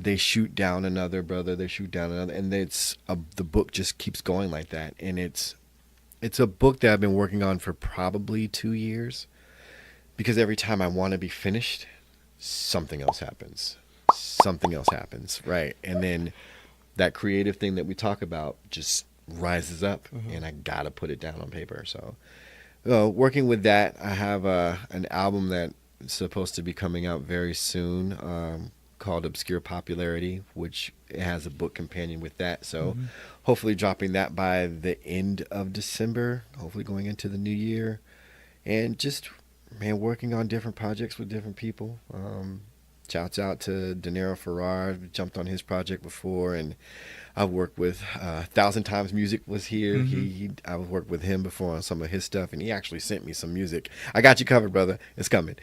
they shoot down another brother, they shoot down another, and the book just keeps going like that. And it's a book that I've been working on for probably 2 years, because every time I want to be finished, something else happens, right? And then that creative thing that we talk about just rises up, and I gotta put it down on paper. So working with that, I have an album that's supposed to be coming out very soon, called Obscure Popularity, which has a book companion with that. So hopefully dropping that by the end of December, hopefully going into the new year. And just, man, working on different projects with different people. Shouts out to De Niro Ferrar. Jumped on his project before, and I've worked with 1,000 Times Music was here. I've worked with him before on some of his stuff, and he actually sent me some music. I got you covered, brother. It's coming.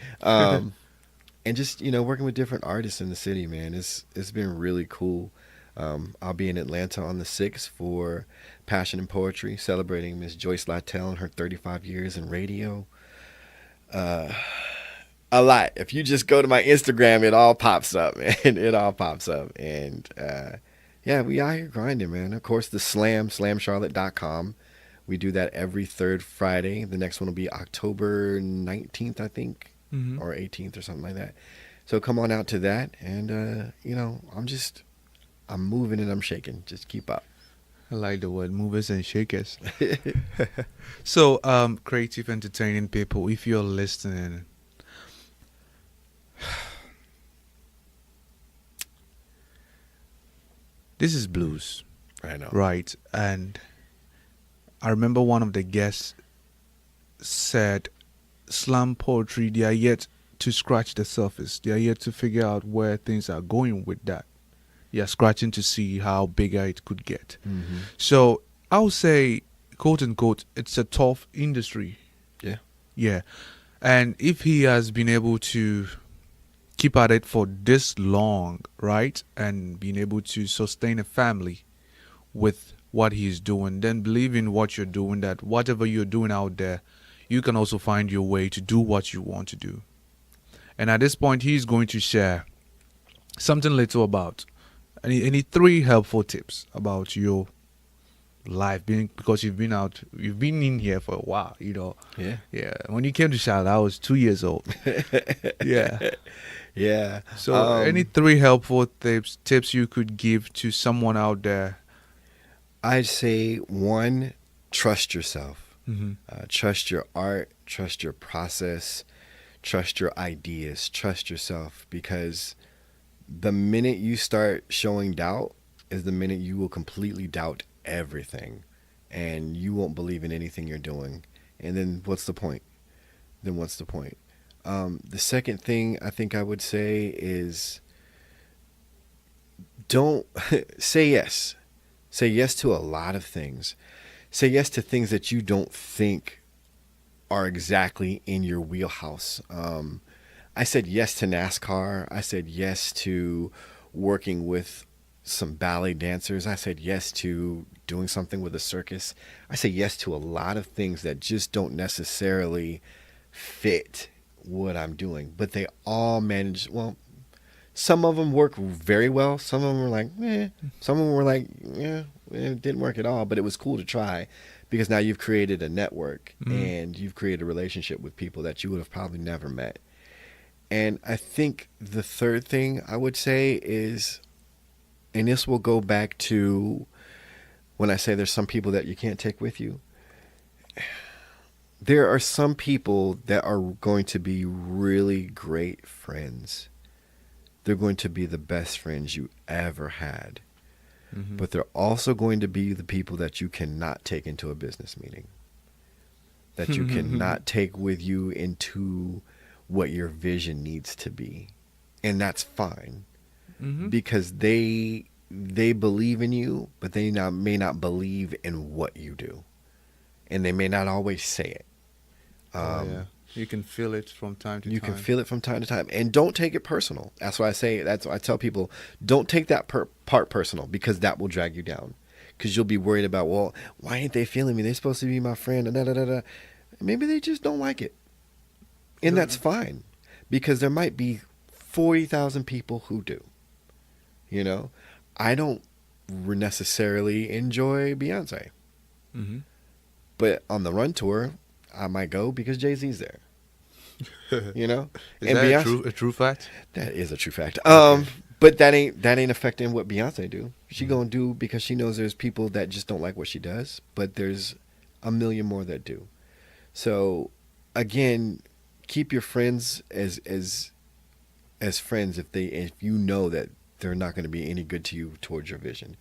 And just, working with different artists in the city, man, it's been really cool. I'll be in Atlanta on the 6th for Passion and Poetry, celebrating Miss Joyce Littell and her 35 years in radio. A lot. If you just go to my Instagram, it all pops up, man. It all pops up. And we out here grinding, man. Of course, the slamcharlotte.com. We do that every third Friday. The next one will be October 19th, I think, or 18th or something like that. So come on out to that. And, I'm moving and I'm shaking. Just keep up. I like the word movers and shakers. So, creative, entertaining people, if you're listening, this is Bluz. I know. Right. And I remember one of the guests said, slam poetry, they are yet to scratch the surface. They are yet to figure out where things are going with that. They are scratching to see how bigger it could get. So I'll say, quote unquote, it's a tough industry. Yeah. And if he has been able to keep at it for this long, right, and being able to sustain a family with what he's doing, then believe in what you're doing, that whatever you're doing out there, you can also find your way to do what you want to do. And at this point, he's going to share something little about any 3 helpful tips about your life, being because you've been in here for a while, Yeah. When you came to Charlotte, I was 2 years old. Yeah. Yeah. So any 3 helpful tips you could give to someone out there? I'd say 1, trust yourself. Mm-hmm. Trust your art, trust your process, trust your ideas, trust yourself, because the minute you start showing doubt is the minute you will completely doubt everything, and you won't believe in anything you're doing. And then what's the point? The second thing I think I would say is don't say yes. Say yes to a lot of things. Say yes to things that you don't think are exactly in your wheelhouse. I said yes to NASCAR. I said yes to working with some ballet dancers. I said yes to doing something with a circus. I said yes to a lot of things that just don't necessarily fit what I'm doing, but they all manage. Well, some of them work very well. Some of them were like, eh. Some of them were like, yeah, it didn't work at all, but it was cool to try, because now you've created a network and you've created a relationship with people that you would have probably never met. And I think the third thing I would say is, and this will go back to when I say there's some people that you can't take with you. There are some people that are going to be really great friends. They're going to be the best friends you ever had. Mm-hmm. But they're also going to be the people that you cannot take into a business meeting, that you cannot take with you into what your vision needs to be. And that's fine, because they believe in you, but they may not believe in what you do. And they may not always say it. You can feel it from time to time. You can feel it from time to time. And don't take it personal. That's why I say, that's why I tell people, don't take that part personal, because that will drag you down. Because you'll be worried about, well, why ain't they feeling me? They're supposed to be my friend. Da, da, da, da. Maybe they just don't like it. And that's fine, because there might be 40,000 people who do. I don't necessarily enjoy Beyonce. Mm-hmm. But on the Run tour, I might go because Jay-Z's there. Is and that a true fact? That is a true fact. But that ain't affecting what Beyonce do. She gonna do, because she knows there's people that just don't like what she does, but there's a million more that do. So again, keep your friends as friends if you know that they're not going to be any good to you towards your vision.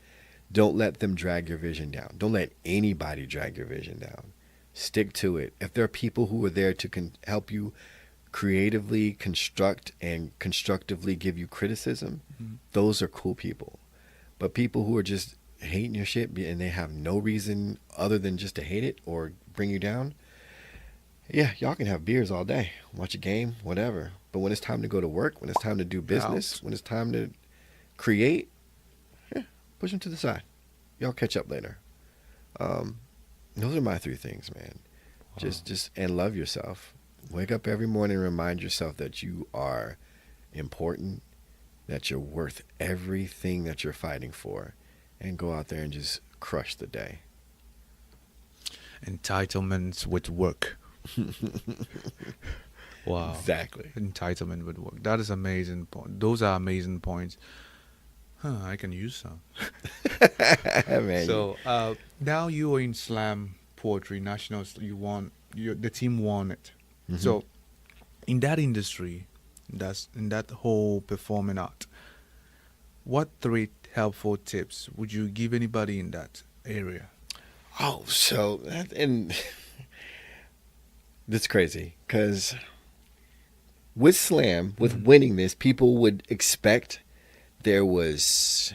Don't let them drag your vision down. Don't let anybody drag your vision down. Stick to it. If there are people who are there to help you creatively construct and constructively give you criticism, those are cool people. But people who are just hating your shit and they have no reason other than just to hate it or bring you down, yeah, y'all can have beers all day, watch a game, whatever. But when it's time to go to work, when it's time to do business, when it's time to create, push them to the side. Y'all catch up later. Those are my 3 things, man. Wow. Just and love yourself. Wake up every morning and remind yourself that you are important, that you're worth everything that you're fighting for, and go out there and just crush the day. Entitlements with work. Wow. Exactly. Entitlement with work. That is amazing point. Those are amazing points. I can use some. Man. So now you are in Slam Poetry Nationals. The team won it. Mm-hmm. So in that industry, in that whole performing art, what 3 helpful tips would you give anybody in that area? Oh, so that's crazy, because with Slam, with winning this, people would expect there was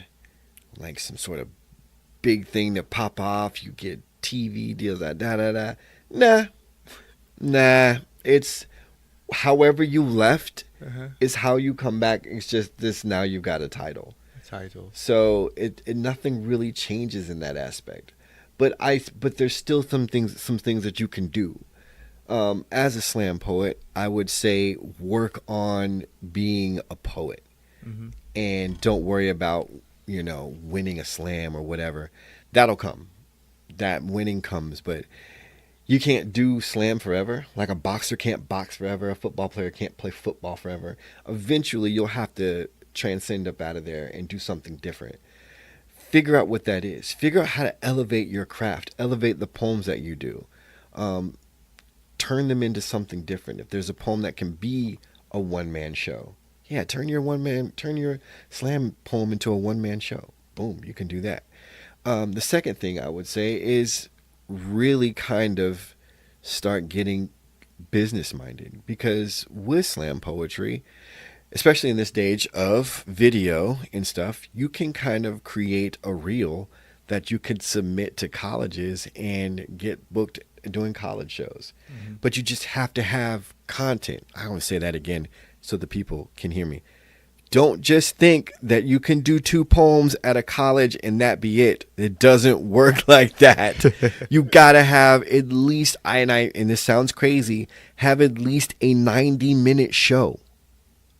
like some sort of big thing to pop off. You get TV deals, da. Nah. It's however you left is how you come back. It's just this, now you've got a title. So it nothing really changes in that aspect. But there's still some things that you can do. As a slam poet, I would say work on being a poet, and don't worry about, winning a slam or whatever. That'll come. That winning comes, but you can't do slam forever. Like a boxer can't box forever. A football player can't play football forever. Eventually, you'll have to transcend up out of there and do something different. Figure out what that is. Figure out how to elevate your craft. Elevate the poems that you do. Turn them into something different. If there's a poem that can be a one-man show, yeah, turn your slam poem into a one-man show. Boom, you can do that. The second thing I would say is really kind of start getting business-minded, because with slam poetry, especially in this age of video and stuff, you can kind of create a reel that you could submit to colleges and get booked doing college shows. But you just have to have content. I want to say that again so the people can hear me. Don't just think that you can do 2 poems at a college and that be it. It doesn't work like that. You gotta have at least, and this sounds crazy, have at least a 90-minute show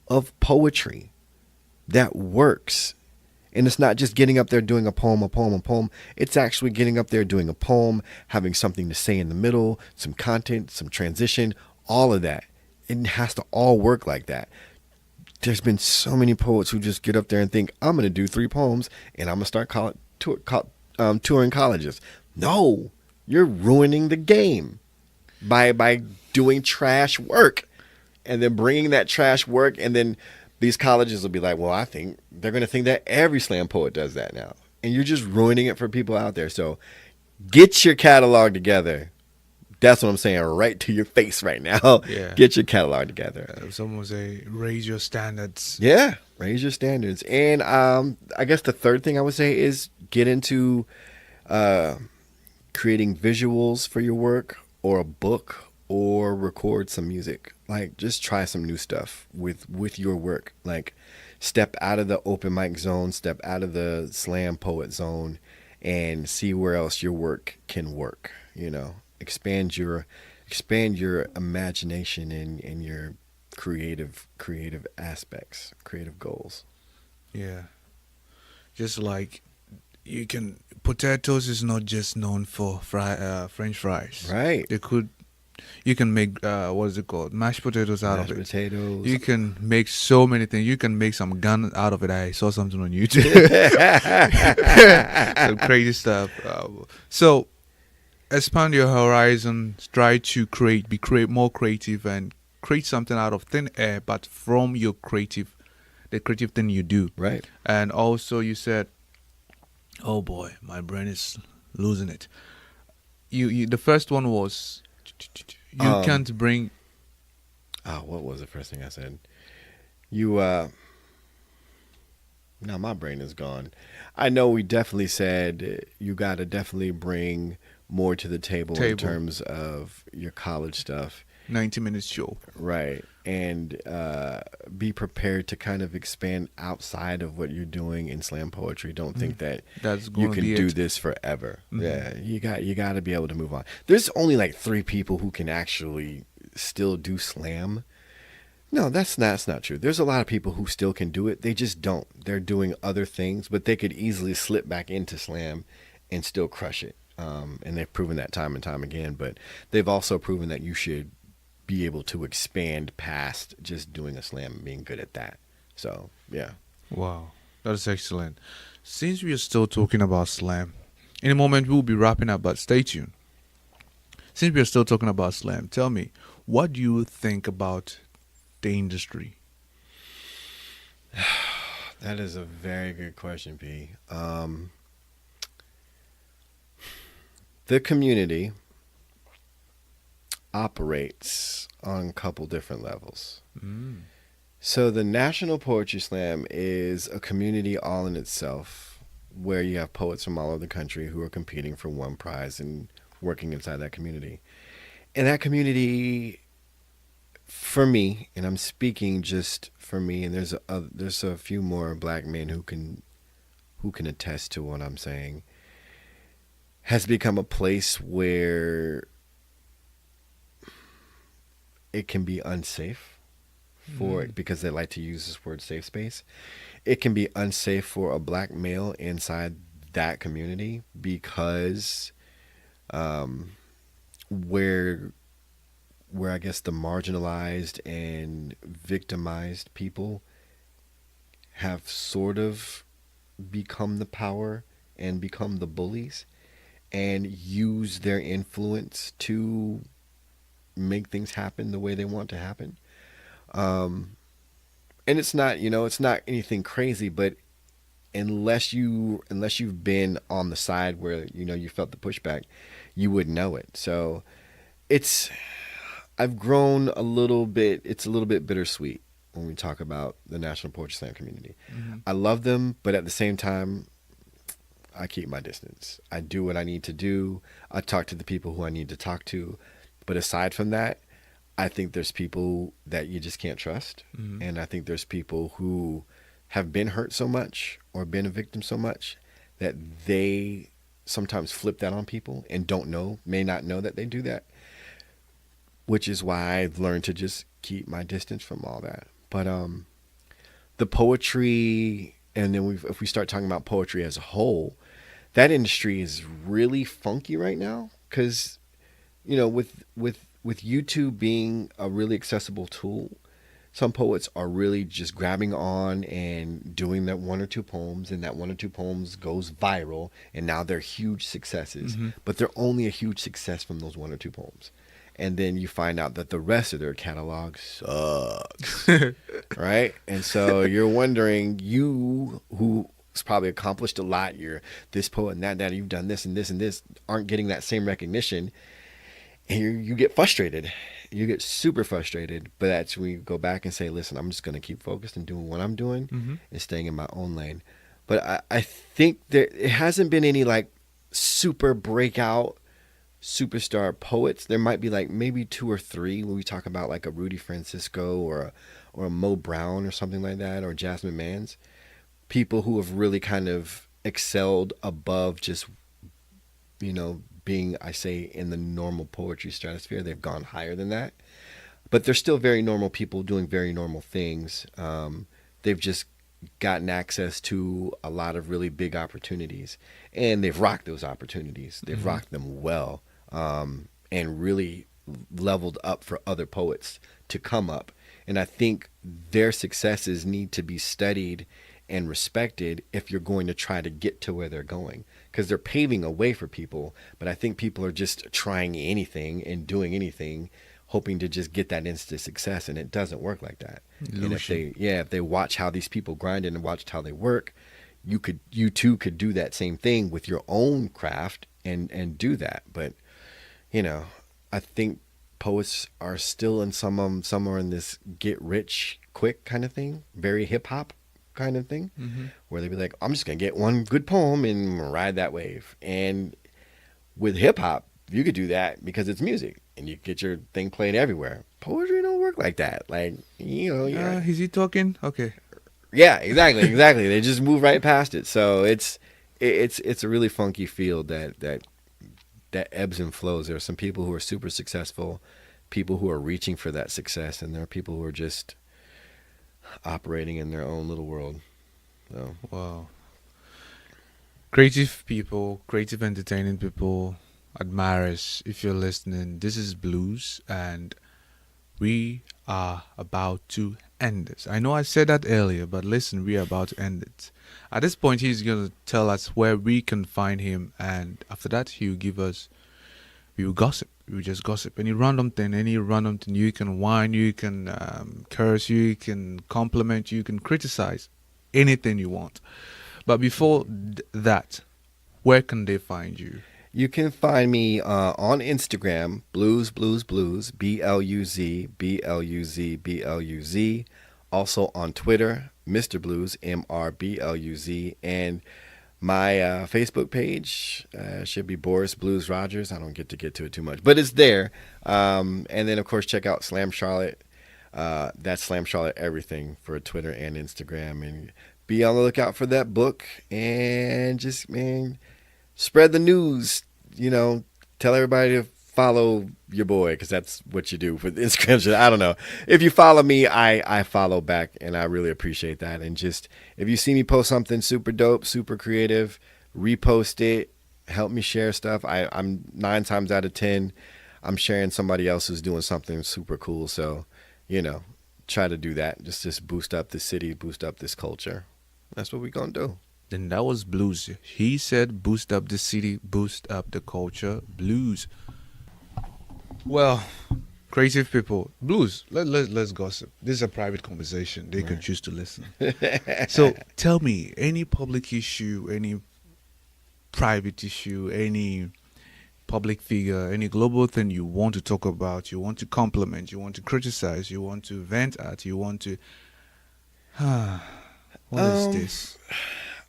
of poetry that works. And it's not just getting up there doing a poem. It's actually getting up there doing a poem, having something to say in the middle, some content, some transition, all of that. It has to all work like that. There's been so many poets who just get up there and think, I'm going to do 3 poems and I'm going to start touring colleges. No, you're ruining the game by doing trash work, and then bringing that trash work, and then these colleges will be like, well, I think they're going to think that every slam poet does that now. And you're just ruining it for people out there. So get your catalog together. That's what I'm saying right to your face right now. Yeah. Get your catalog together. Someone would say, raise your standards. Yeah, raise your standards. And I guess the third thing I would say is get into creating visuals for your work, or a book, or record some music. Like, just try some new stuff with your work. Like, step out of the open mic zone, step out of the slam poet zone, and see where else your work can work. Expand your imagination and your creative aspects, creative goals. Yeah. Just like potatoes is not just known for French fries. Right. You can make what is it called? Mashed potatoes out of it. Mashed potatoes. You can make so many things. You can make some gun out of it. I saw something on YouTube. Some crazy stuff. So expand your horizons. Try to be more creative, and create something out of thin air, but from the creative thing you do. Right. And also, you said, oh boy, my brain is losing it. You the first one was, you can't bring. What was the first thing I said? Now my brain is gone. I know we definitely said you got to definitely bring more to the table in terms of your college stuff. 90 minutes show. Right. And be prepared to kind of expand outside of what you're doing in slam poetry. Don't think that you can do this forever. Yeah, you got to be able to move on. There's only like 3 people who can actually still do slam. No, that's not true. There's a lot of people who still can do it. They just don't. They're doing other things, but they could easily slip back into slam and still crush it. And they've proven that time and time again. But they've also proven that you should be able to expand past just doing a slam and being good at that. So, yeah. Wow, that is excellent. Since we are still talking about slam, in a moment we'll be wrapping up, but stay tuned. Since we are still talking about slam, tell me, what do you think about the industry? That is a very good question, P. The community operates on a couple different levels. So the National Poetry Slam is a community all in itself, where you have poets from all over the country who are competing for one prize and working inside that community. And that community, for me, and I'm speaking just for me, and there's a few more black men who can attest to what I'm saying, has become a place where it can be unsafe for Mm. because they like to use this word safe space. It can be unsafe for a black male inside that community because um, where I guess the marginalized and victimized people have sort of become the power and become the bullies and use their influence to make things happen the way they want to happen. Um, and it's not, it's not anything crazy, but unless you've been on the side where you felt the pushback, you would know it. So it's I've grown a little bit. It's a little bit bittersweet when we talk about the National Poetry Slam community. Mhm. I love them, but at the same time, I keep my distance. I do what I need to do. I talk to the people who I need to talk to. But aside from that, I think there's people that you just can't trust. Mhm. And I think there's people who have been hurt so much or been a victim so much that they sometimes flip that on people and may not know that they do that, which is why I've learned to just keep my distance from all that. But the poetry, and then if we start talking about poetry as a whole, that industry is really funky right now because with YouTube being a really accessible tool, some poets are really just grabbing on and doing that one or two poems, and that one or two poems goes viral, and now they're huge successes. Mhm. But they're only a huge success from those one or two poems. And then you find out that the rest of their catalog sucks, right? And so you're wondering, you who's probably accomplished a lot, you're this poet and that, you've done this and this and this, aren't getting that same recognition, and you get frustrated. You get super frustrated, but that's when you go back and say, listen, I'm just going to keep focused and doing what I'm doing Mhm. and staying in my own lane. But I think it hasn't been any like super breakout superstar poets. There might be like maybe two or three when we talk about like a Rudy Francisco or a Mo Brown or something like that, or Jasmine Mans. People who have really kind of excelled above just, being, I say, in the normal poetry stratosphere. They've gone higher than that. But they're still very normal people doing very normal things. They've just gotten access to a lot of really big opportunities. And they've rocked those opportunities. They've rocked them well, and really leveled up for other poets to come up. And I think their successes need to be studied and respected if you're going to try to get to where they're going, because they're paving a way for people. But I think people are just trying anything and doing anything, hoping to just get that instant success, and it doesn't work like that. And if they watch how these people grind and watched how they work, you too could do that same thing with your own craft and do that. But I think poets are still in somewhere in this get rich quick kind of thing, very hip hop kind of thing, where they'd be like, I'm just gonna get one good poem and ride that wave. And with hip hop, you could do that because it's music and you get your thing played everywhere. Poetry don't work like that. Like, Is he talking? Okay. yeah, exactly. They just move right past it. So it's a really funky field that ebbs and flows. There are some people who are super successful, people who are reaching for that success, and there are people who are just operating in their own little world. So Wow. Creative people, creative entertaining people, admirers, if you're listening, this is Bluz, and we are about to end this. I know I said that earlier, but listen, we are about to end it. At this point, he's going to tell us where we can find him, and after that, we will gossip. We will just gossip. Any random thing, you can whine, you can curse, you can compliment, you can criticize, anything you want. But before that, where can they find you? you can find me on Instagram, Bluz, Bluz, BLUZ. Also on Twitter, Mr. Bluz, MRBLUZ. And my Facebook page should be Boris Blues Rogers. I don't get to it too much, but it's there. And then, of course, check out Slam Charlotte. That's Slam Charlotte everything for Twitter and Instagram. And be on the lookout for that book. And just, man, spread the news. Tell everybody to follow your boy, because that's what you do for the Instagram. I don't know. If you follow me, I follow back, and I really appreciate that. And just if you see me post something super dope, super creative, repost it. Help me share stuff. I'm 9 times out of 10, I'm sharing somebody else who's doing something super cool. So, try to do that. Just boost up the city, boost up this culture. That's what we're going to do. Then that was Bluz. He said boost up the city, boost up the culture. Bluz. Well, creative people. Bluz, let's gossip. This is a private conversation. They can choose to listen. So tell me, any public issue, any private issue, any public figure, any global thing you want to talk about, you want to compliment, you want to criticize, you want to vent at, you want to... What is this?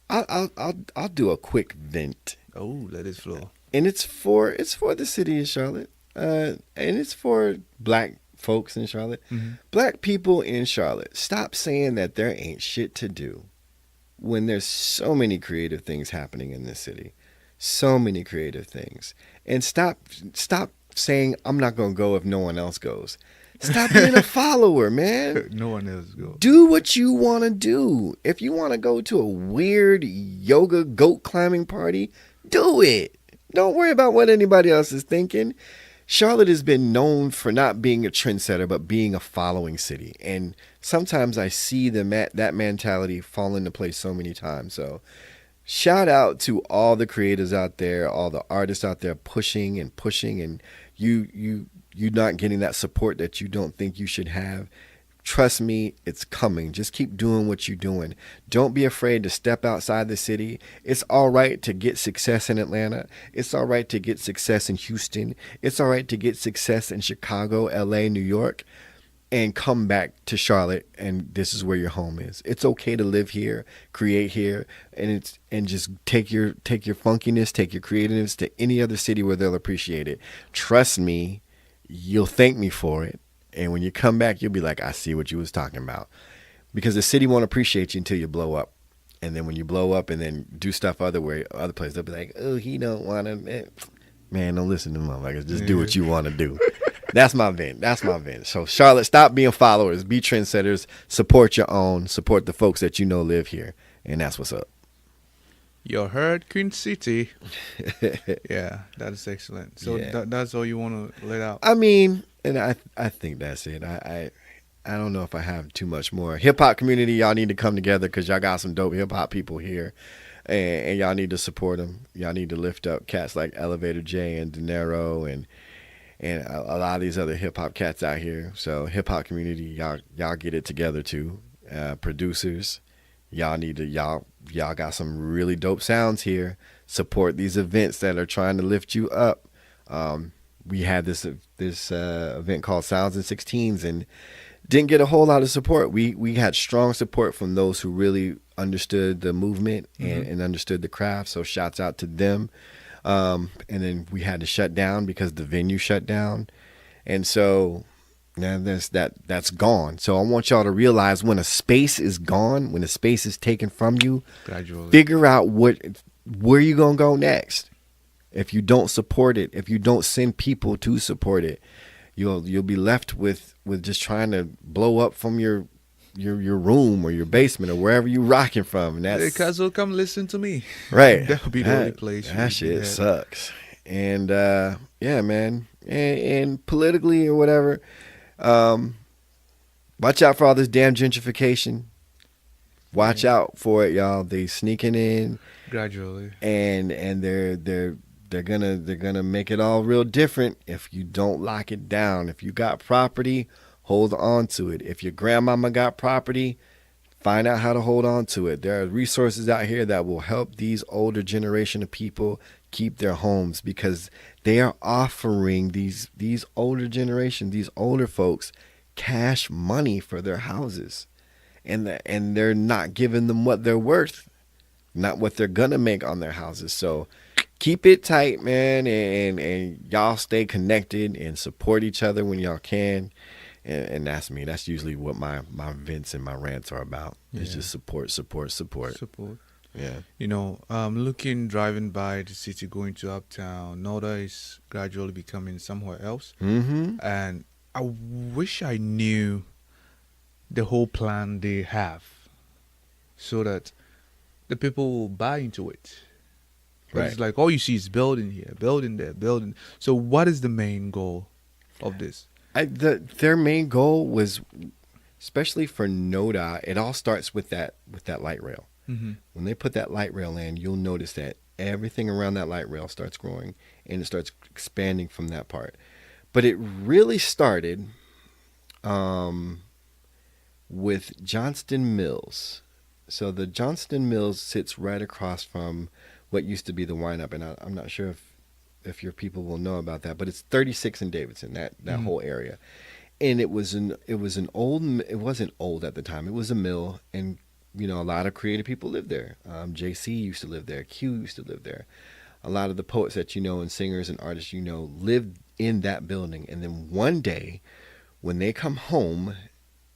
I'll do a quick vent. Oh, let it flow. And it's for the city of Charlotte. And it's for black folks in Charlotte. Mm-hmm. Black people in Charlotte, stop saying that there ain't shit to do when there's so many creative things happening in this city. So many creative things. And stop saying I'm not going to go if no one else goes. Stop being a follower, man. No one else go. Do what you want to do. If you want to go to a weird yoga goat climbing party, do it. Don't worry about what anybody else is thinking. Charlotte has been known for not being a trendsetter, but being a following city. And sometimes I see that mentality fall into place so many times. So shout out to all the creators out there, all the artists out there pushing, and you're not getting that support that you don't think you should have. Trust me, it's coming. Just keep doing what you're doing. Don't be afraid to step outside the city. It's all right to get success in Atlanta. It's all right to get success in Houston. It's all right to get success in Chicago, LA, New York, and come back to Charlotte, and this is where your home is. It's okay to live here, create here, and just take your funkiness, take your creativeness to any other city where they'll appreciate it. Trust me, you'll thank me for it. And when you come back, you'll be like, I see what you was talking about. Because the city won't appreciate you until you blow up. And then when you blow up and then do stuff other places, they'll be like, oh, he don't want to. Man, don't listen to motherfuckers. Just do what you want to do. That's my vent. So Charlotte, stop being followers. Be trendsetters. Support your own. Support the folks that you know live here. And that's what's up. You heard, Queen City. Yeah, that is excellent. So that's all you want to let out? I mean, and I think that's it. I don't know if I have too much more. Hip-hop community, y'all need to come together because y'all got some dope hip-hop people here. And y'all need to support them. Y'all need to lift up cats like Elevator J and De Niro and a lot of these other hip-hop cats out here. So hip-hop community, y'all get it together too. Producers, y'all got some really dope sounds here. Support these events that are trying to lift you up. We had this event called Sounds and 16s and didn't get a whole lot of support. We had strong support from those who really understood the movement and understood the craft. So shouts out to them. And then we had to shut down because the venue shut down. And so now that's gone. So I want y'all to realize when a space is gone, when a space is taken from you, gradually figure out where you going to go next. If you don't support it, if you don't send people to support it, you'll be left with just trying to blow up from your room or your basement or wherever you rocking from. And that's because will come listen to me. Right. That'll be the only place. That shit sucks. And yeah, man. And politically or whatever, watch out for all this damn gentrification. Watch out for it, y'all. They sneaking in gradually. And they're gonna make it all real different if you don't lock it down. If you got property, hold on to it. If your grandmama got property, find out how to hold on to it. There are resources out here that will help these older generation of people keep their homes because they are offering these older generation, these older folks, cash money for their houses. And they're not giving them what they're worth, not what they're gonna make on their houses. So keep it tight, man, and y'all stay connected and support each other when y'all can. And that's me. That's usually what my vents and my rants are about. It's just support. Yeah. Driving by the city, going to uptown, Noda is gradually becoming somewhere else. Mm-hmm. And I wish I knew the whole plan they have so that the people will buy into it. But Right. it's like all you see is building here, building there, building. So what is the main goal of this? Their main goal was, especially for NODA, it all starts with that light rail. Mm-hmm. When they put that light rail in, you'll notice that everything around that light rail starts growing and it starts expanding from that part. But it really started with Johnston Mills. So the Johnston Mills sits right across from what used to be the Wine Up, and I'm not sure if your people will know about that, but it's 36 and Davidson, that whole area. And it wasn't old at the time. It was a mill, and a lot of creative people lived there. JC used to live there. Q used to live there. A lot of the poets that and singers and artists lived in that building. And then one day, when they come home,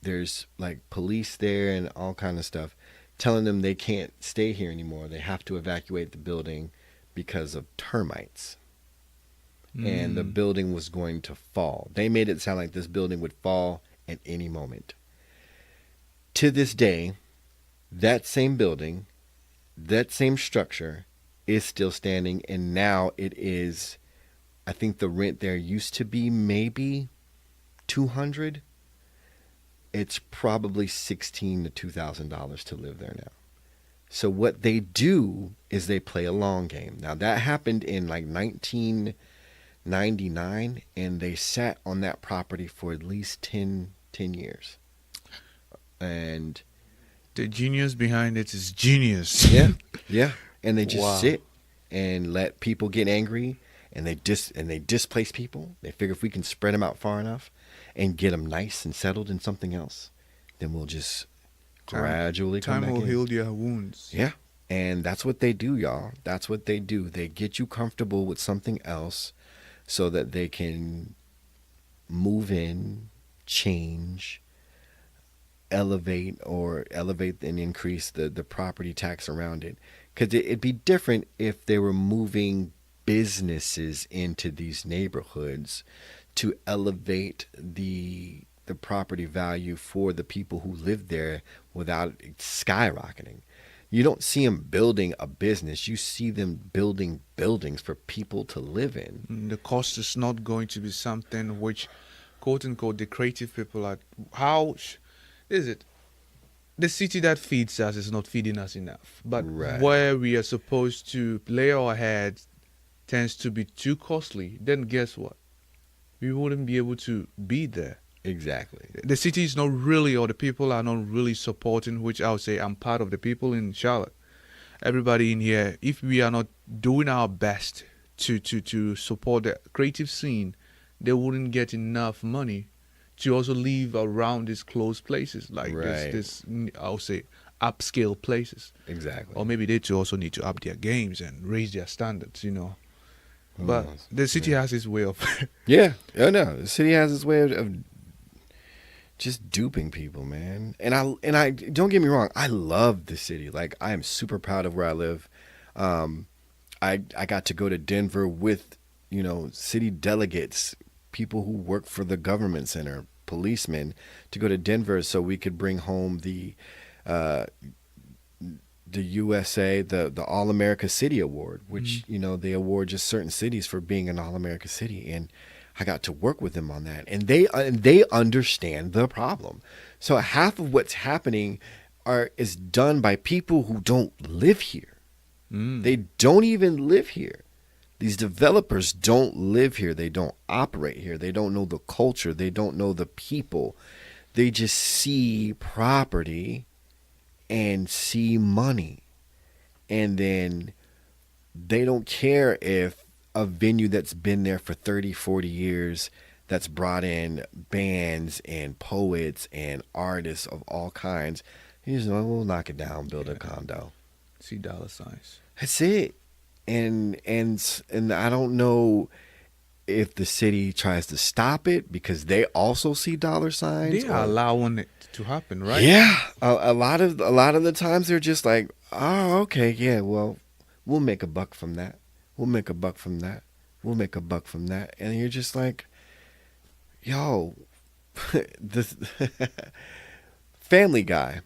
there's like police there and all kind of stuff telling them they can't stay here anymore. They have to evacuate the building because of termites. And the building was going to fall. They made it sound like this building would fall at any moment. To this day, that same building, that same structure is still standing, and now it is, I think the rent there used to be maybe $200. It's probably $1,600 to $2,000 to live there now. So what they do is they play a long game. Now that happened in like 1999, and they sat on that property for at least 10 years. And the genius behind it is genius. yeah. And they just Wow. sit and let people get angry, and they displace people. They figure if we can spread them out far enough and get them nice and settled in something else, then we'll just gradually come back Time will in. heal their wounds. Yeah. And that's what they do, y'all. That's what they do. They get you comfortable with something else so that they can move in, change, elevate and increase the property tax around it. Because it'd be different if they were moving businesses into these neighborhoods to elevate the property value for the people who live there without it skyrocketing. You don't see them building a business. You see them building buildings for people to live in. The cost is not going to be something which, quote unquote, the creative people are. How is it? The city that feeds us is not feeding us enough. But Right. where we are supposed to lay our heads tends to be too costly. Then guess what? We wouldn't be able to be there. Exactly. The city is not really, or the people are not really supporting, which I would say I'm part of the people in Charlotte. Everybody in here, if we are not doing our best to support the creative scene, they wouldn't get enough money to also live around these closed places, like Right. this I would say upscale places. Exactly. Or maybe they too also need to up their games and raise their standards, Who But knows? the city has its way of Yeah. Oh no. The city has its way of just duping people, man. And I don't get me wrong, I love the city. Like, I am super proud of where I live. I got to go to Denver with, city delegates, people who work for the government center, policemen, to go to Denver so we could bring home the USA, the All America City Award, which, they award just certain cities for being an All America city. And I got to work with them on that, and they understand the problem. So half of what's happening is done by people who don't live here. They don't even live here. These developers don't live here. They don't operate here. They don't know the culture. They don't know the people. They just see property and see money, and then they don't care if a venue that's been there for 30, 40 years, that's brought in bands and poets and artists of all kinds. You just know, we'll knock it down, build a condo. see dollar signs. That's it. And I don't know if the city tries to stop it because they also see dollar signs. They are allowing it to happen, right? Yeah, a lot of the times they're just like, oh, okay, yeah, well, we'll make a buck from that. We'll make a buck from that. We'll make a buck from that. And you're just like, yo, this Family Guy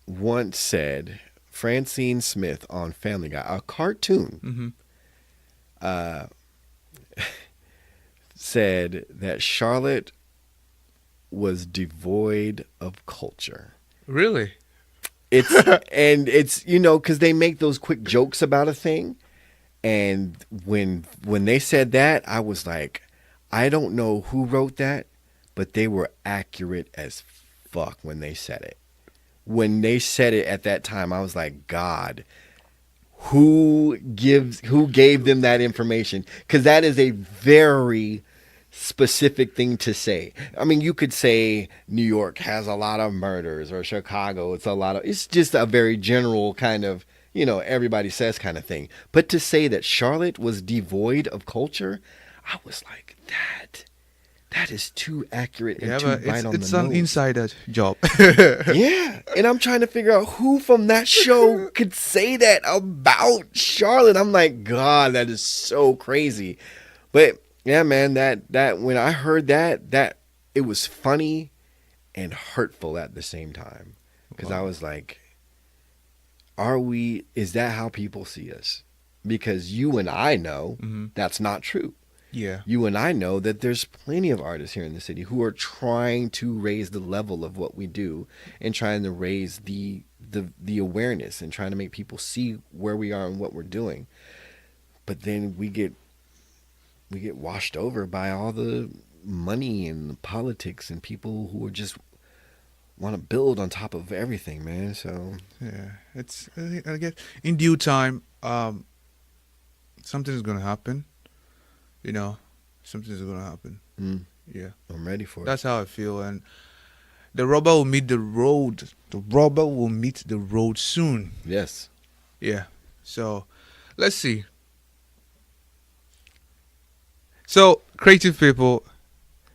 once said, Francine Smith on Family Guy, a cartoon, said that Charlotte was devoid of culture. Really? It's because they make those quick jokes about a thing, and when they said that, I was like, I don't know who wrote that, but they were accurate as fuck when they said it. When they said it at that time, I was like, God, who gave them that information? Because that is a very specific thing to say. I mean, you could say New York has a lot of murders, or Chicago, it's just a very general kind of, everybody says kind of thing. But to say that Charlotte was devoid of culture, I was like, that is too accurate and too right on the nose. It's an insider job. Yeah, and I'm trying to figure out who from that show could say that about Charlotte. I'm like, God, that is so crazy. But yeah, man, that when I heard that it was funny and hurtful at the same time, because I was like, is that how people see us? Because you and I know that's not true. Yeah. You and I know that there's plenty of artists here in the city who are trying to raise the level of what we do and trying to raise the awareness and trying to make people see where we are and what we're doing. But then we get washed over by all the money and the politics and people who are just want to build on top of everything, man. So yeah, it's I guess in due time, something is gonna happen. Something's gonna happen. Yeah, I'm ready for it. That's how I feel, and the rubber will meet the road. The rubber will meet the road soon. Yes. Yeah. So, let's see. So, creative people,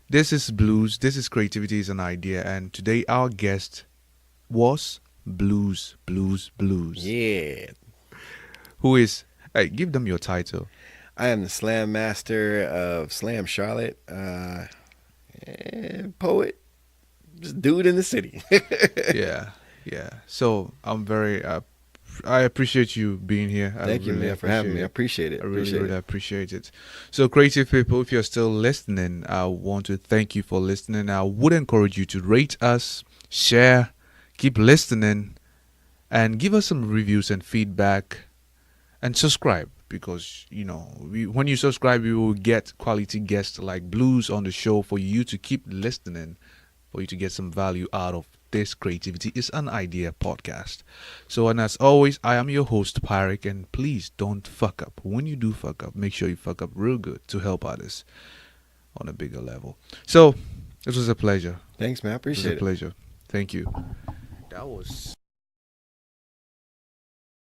this is Bluz. This is Creativity is an Idea, and today our guest was Bluz. Yeah. Who is? Hey, give them your title. I am the slam master of Slam Charlotte, poet, just dude in the city. Yeah. So I'm very, I appreciate you being here. Thank you, man, for having me. I appreciate it. I really appreciate it. So creative people, if you're still listening, I want to thank you for listening. I would encourage you to rate us, share, keep listening, and give us some reviews and feedback, and subscribe. Because, when you subscribe, you will get quality guests like Bluz on the show for you to keep listening, for you to get some value out of this Creativity is an Idea podcast. So, and as always, I am your host, Pyeric, and please don't fuck up. When you do fuck up, make sure you fuck up real good to help others on a bigger level. So, this was a pleasure. Thanks, man. I appreciate it. It was a pleasure. Thank you. That was...